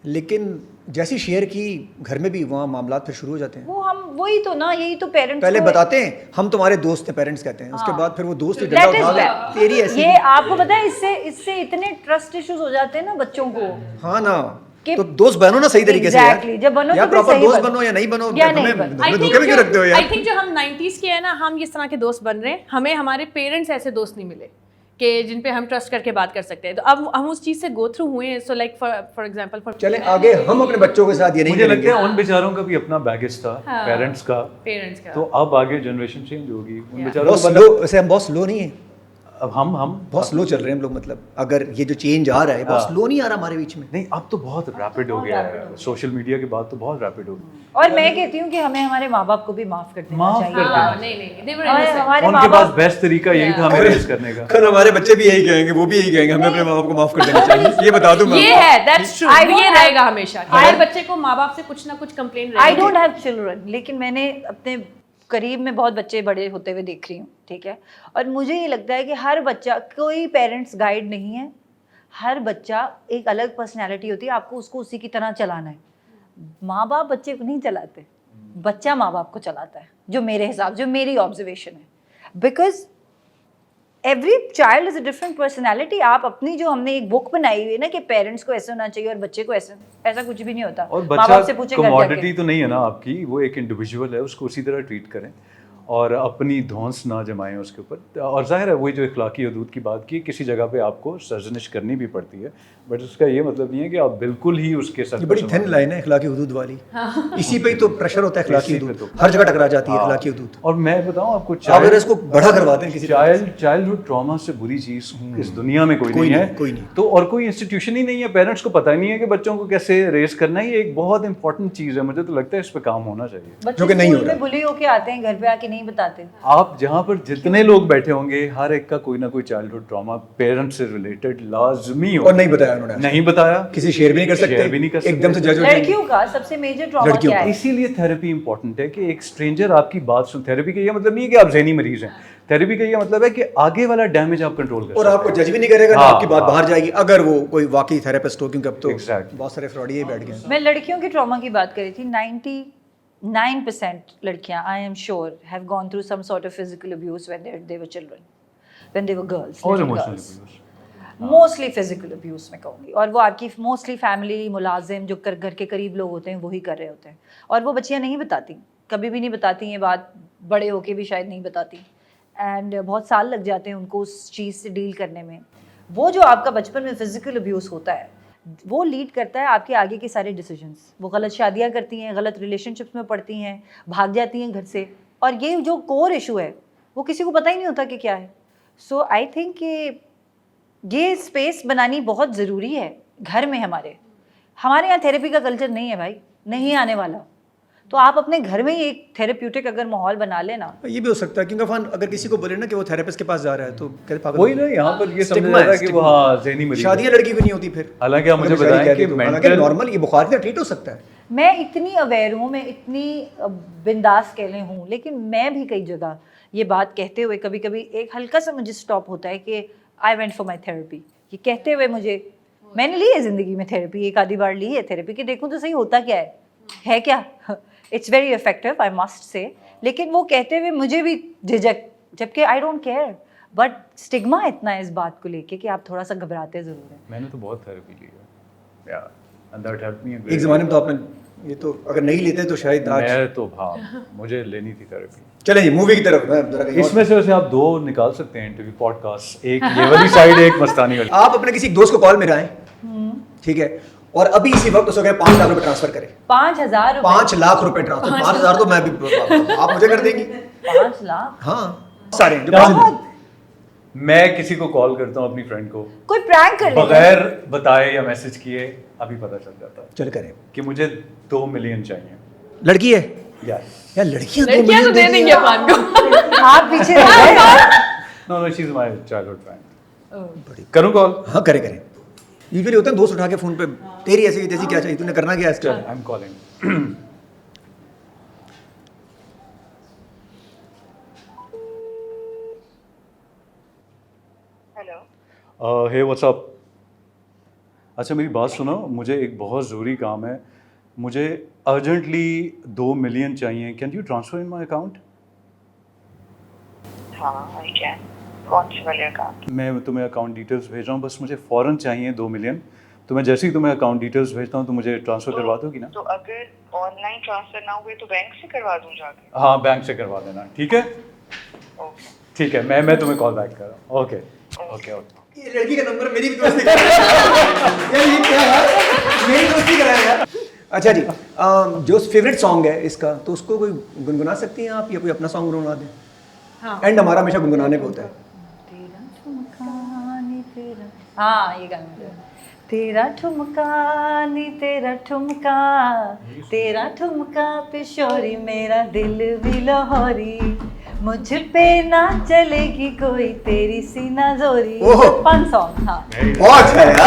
लेकिन जैसी शेयर की घर में भी वहाँ मामला फिर शुरू हो जाते हैं।
वो हम वही तो ना, यही तो पेरेंट्स
पहले बताते हैं हम तुम्हारे दोस्त हैं, पेरेंट्स कहते हैं, उसके बाद फिर वो दोस्त ही डंडा
That is
उठा ले,
bad.
तेरी ऐसी
ये आपको पता है, इससे इतने ट्रस्ट इश्यूज हो जाते हैं ना बच्चों को।
हाँ ना,
कि-
तो दोस्त बनो ना सही तरीके से यार।
Exactly, जब बनो
या
तो फिर
प्रॉपर
सही
दोस्त
बनो।
बनो या नहीं बनो,
या नहीं
हमें
बनो।
हमें धोखे में क्यों रखते हो यार।
आई थिंक जो हम 90s के है ना, हम इस तरह के दोस्त बन रहे हैं, हमें हमारे पेरेंट्स ऐसे दोस्त नहीं मिले कि जिन पे हम ट्रस्ट करके बात कर सकते हैं। तो अब हम उस चीज़ से गो थ्रू हुए हैं। सो लाइक फॉर एग्जांपल
चले आगे हम अपने बच्चों के साथ ये नहीं
मुझे लगता
करेंगे।
है उन बेचारों का भी अपना बैगेज था, पेरेंट्स का,
पेरेंट्स का।
तो अब आगे जनरेशन चेंज होगी उन बेचारों
बहुत
को
स्लो, वैसे हम बहुत स्लो नहीं है,
अब हम
बहुत स्लो चल रहे हैं हम लोग, मतलब अगर ये जो चेंज आ रहा है बहुत
हाँ।
स्लो नहीं आ रहा हमारे बीच में।
नहीं, अब तो बहुत रैपिड हो गया है, सोशल मीडिया के बाद तो बहुत रैपिड हो गया।
और मैं कहती हूँ कि हमें हमारे माँ बाप को भी माफ कर देना
माफ
चाहिए।
कर देना
हाँ, नहीं नहीं, they were
और
innocent.
हमारे
उनके
माँ
पास
बाप
बेस्ट तरीका यही था हमें रेस करने का।
कल हमारे बच्चे भी यही कहेंगे, वो भी यही कहेंगे, हमें अपने माँ बाप को माफ कर देना चाहिए, ये बता दूं मैं
ये
आपको।
है, दैट्स ट्रू,
I don't
ये
have-
रहेगा हमेशा कि हर बच्चे को माँ बाप से कुछ ना कुछ कंप्लेन
आई
रहेगी।
डोंट हैव चिल्ड्रन, लेकिन मैंने अपने करीब में बहुत बच्चे बड़े होते हुए देख रही हूँ, ठीक है, और मुझे ये लगता है कि हर बच्चा, कोई पेरेंट्स गाइड नहीं है, हर बच्चा एक अलग पर्सनैलिटी होती है, आपको उसको उसी की तरह चलाना है। माँ बाप बच्चे को नहीं चलाते, बच्चा माँ बाप को चलाता है, जो मेरे हिसाब, जो मेरी ऑब्जर्वेशन है, because every child is a different personality. आप अपनी, जो हमने एक बुक बनाई हुई है ना कि पेरेंट्स को ऐसे होना चाहिए और बच्चे को ऐसे, ऐसा कुछ भी नहीं होता।
और
माँ बाप से
बच्चा
पूछे घर जाके।
कमोडिटी तो नहीं है ना आपकी, वो एक इंडिविजुअल है, उसको उसी तरह ट्रीट करें और अपनी धौंस ना जमाएं उसके ऊपर। और जाहिर है वही जो इखलाकी हदूद की बात की, किसी जगह पे आपको सर्जनिश करनी भी पड़ती है, बट उसका ये मतलब नहीं है कि आप बिल्कुल ही उसके साथ।
ये बड़ी थिन लाइन है इखलाकी हुदूद वाली। इसी पे ही तो प्रेशर होता है इखलाकी
इसी पे
हुदूद,
तो।
हर जगह टकरा जाती है इखलाकी हुदूद।
और मैं बताऊं आपको,
आप अगर इसको बड़ा करवाते हैं किसी
चाइल्डहुड ट्रॉमा से बुरी चीज इस दुनिया में कोई नहीं है,
कोई नहीं।
तो और कोई इंस्टीट्यूशन ही नहीं है, पेरेंट्स को पता ही नहीं है कि बच्चों को कैसे रेस करना है। ये एक बहुत इंपॉर्टेंट चीज है, मुझे तो लगता है इस पे काम होना चाहिए।
बच्चे
जो कि नहीं हो
स्कूल
रहा।
में बुली होके आते हैं, घर पे आके नहीं बताते।
आप जहाँ पर जितने लोग बैठे होंगे, हर एक का कोई ना कोई चाइल्डहुड ट्रॉमा पेरेंट्स से रिलेटेड लाजमी हो।
और नहीं बताया उन्होंने,
नहीं बताया,
किसी शेयर भी नहीं कर सकते,
शेयर भी नहीं कर सकते।
एकदम से जज हो जाएंगे।
लड़कियों का सबसे मेजर ट्रॉमा
लड़कियों
क्या
का।
है?
इसीलिए थेरेपी इंपॉर्टेंट है कि एक स्ट्रेंजर आपकी बात सुन। थेरेपी का ये मतलब नहीं है कि आप ज़हनी मरीज हैं, थेरेपी का ये मतलब है कि आगे वाला डैमेज आप कंट्रोल कर
और
सकते
आपको जज भी नहीं करेगा ना,
हाँ,
आपकी बात
हाँ।
बाहर जाएगी अगर वो कोई वाकई थेरेपिस्ट हो, क्योंकि अब तो
Exactly.
बहुत सारे फ्रॉड ही बैठ गए हैं।
मैं लड़कियों के ट्रॉमा की बात कर रही थी। 99% लड़कियां, I am sure, have gone through some sort of physical abuse when they were children, when they were girls,
और इमोशनल
मोस्टली फिजिकल अब्यूज में कहूँगी। और वो आपकी मोस्टली फैमिली, मुलाजिम, जो घर के करीब लोग होते हैं, वही कर रहे होते हैं। और वो बच्चियाँ नहीं बताती, कभी भी नहीं बताती, ये बात बड़े होके भी शायद नहीं बताती। एंड बहुत साल लग जाते हैं उनको उस चीज़ से डील करने में। वो जो आपका बचपन में फिजिकल अब्यूज़ होता है, वो लीड करता है आपके आगे के सारे डिसीजंस। वो गलत शादियाँ करती हैं, गलत रिलेशनशिप्स में पड़ती हैं, भाग जाती हैं घर से। और ये जो कोर इशू है, वो किसी को पता ही नहीं होता कि क्या है। सो आई थिंक कि ये स्पेस बनानी बहुत ज़रूरी है घर में। हमारे यहाँ थेरेपी का कल्चर नहीं है भाई, नहीं आने वाला। तो आप अपने घर में ही एक थेरेप्यूटिक अगर माहौल बना लेना।
ये भी हो सकता है, क्योंकि अगर किसी को बोले ना कि वो थेरेपिस्ट के पास जा रहा है तो कहते पागल।
वही ना, यहाँ पर ये समझा
Stigma
जाता
है,
है कि वो
stigma।
हाँ ज़हनी मरीज है।
शादियाँ लड़की की नहीं होती फिर।
हालांकि आप मुझे
अगर शादी
बताएं
कह
कि
दी तो, हालांकि
मेंटल
नॉर्मल ये बुखार से ट्रीट हो सकता है।
मैं इतनी अवेयर हूँ, मैं इतनी बिंदास कहने हूँ, लेकिन मैं भी कई जगह ये बात कहते हुए कभी कभी एक हल्का सा मुझे स्टॉप होता है कि I went for my therapy. ये कहते हुए मैंने ली है ज़िंदगी में थेरेपी, एक आधी बार ली है थेरेपी, कि देखूँ तो सही होता क्या है क्या। It's very effective, I must say. लेकिन वो कहते हुए मुझे भी झिझक, जबकि I don't care, but stigma इतना है इस बात को लेके कि आप थोड़ा सा घबराते ज़रूर हैं।
मैंने तो बहुत थेरेपी ली है यार, एंड दैट हेल्प मी।
एक ज़माने में तो आपने, ये तो अगर नहीं लेते तो शायद आज।
मैं तो हाँ, मुझे लेनी थी थेरेपी।
चलें जी मूवी की तरफ। मैं जरा कहीं और-
इसमें से वैसे आप दो निकाल सकते हैं इंटरव्यू पॉडकास्ट, एक ये वाली साइड, एक मस्तानी वाली।
आप अपने किसी दोस्त को कॉल में आए, ठीक है, और अभी इसी वक्त उसको कहें 5 लाख रुपए ट्रांसफर करें।
5,000
5 लाख रुपए ट्रांसफर। 5,000 तो मैं भी, आप मुझे कर देंगी।
5 लाख
हाँ सारे जो
बहुत।
मैं किसी को कॉल करता हूँ अपनी फ्रेंड को,
कोई प्रैंक कर लेगा।
बगैर बताए या मैसेज किए अभी पता चल जाता है
चल करें।
कि मुझे 2 मिलियन चाहिए।
लड़की है
यस,
यार, लड़कियां
लड़कियां तो दे देंगे अफान को।
आप पीछे रह गए।
No she is my childhood friend. करूँ कॉल?
हाँ करें। यूजुअली होता है दोस्त उठा के फोन पे, तेरी ऐसी जैसी क्या चाहिए, तूने करना क्या है इसका।
I am calling.
Hello.
Hey what's up. अच्छा मेरी बात सुनो, मुझे एक बहुत ज़रूरी काम है, मुझे अर्जेंटली 2 मिलियन चाहिए। Can you transfer in my account?
हाँ आई कैन। कौन से वाले अकाउंट?
मैं तुम्हें अकाउंट डिटेल्स भेज रहा हूँ, बस मुझे फ़ौरन चाहिए 2 मिलियन। तो मैं जैसे ही तुम्हें अकाउंट डिटेल्स भेजता हूँ तो मुझे ट्रांसफ़र करवा दोगी ना?
तो अगर ऑनलाइन ट्रांसफर ना हुए तो बैंक से करवा दूँ जाके?
हाँ बैंक से करवा देना, ठीक है?
ओके
ठीक है, मैं तुम्हें कॉल बैक कर रहा हूँ। Okay okay okay.
ये लड़की का नंबर मेरी भी दोस्ती कर रहा है। यार ये क्या है, मेरी दोस्ती करा है यार। अच्छा जी, जो फेवरेट सॉन्ग है इसका, तो उसको कोई गुनगुना सकती हैं आप, या कोई अपना सॉन्ग गुनगुना दें?
हाँ।
एंड हमारा हमेशा गुनगुनाने को होता है।
तेरा ठुमका नी तेरा, हाँ ये गाना। तेरा ठुमका नी तेरा ठुमका, तेरा ठुमका पिशोरी, मेरा दिल भी लाहौरी, मुझ पे ना चलेगी कोई तेरी सीना जोरी।
ओहो।
Fun song. हाँ
बहुत है यार।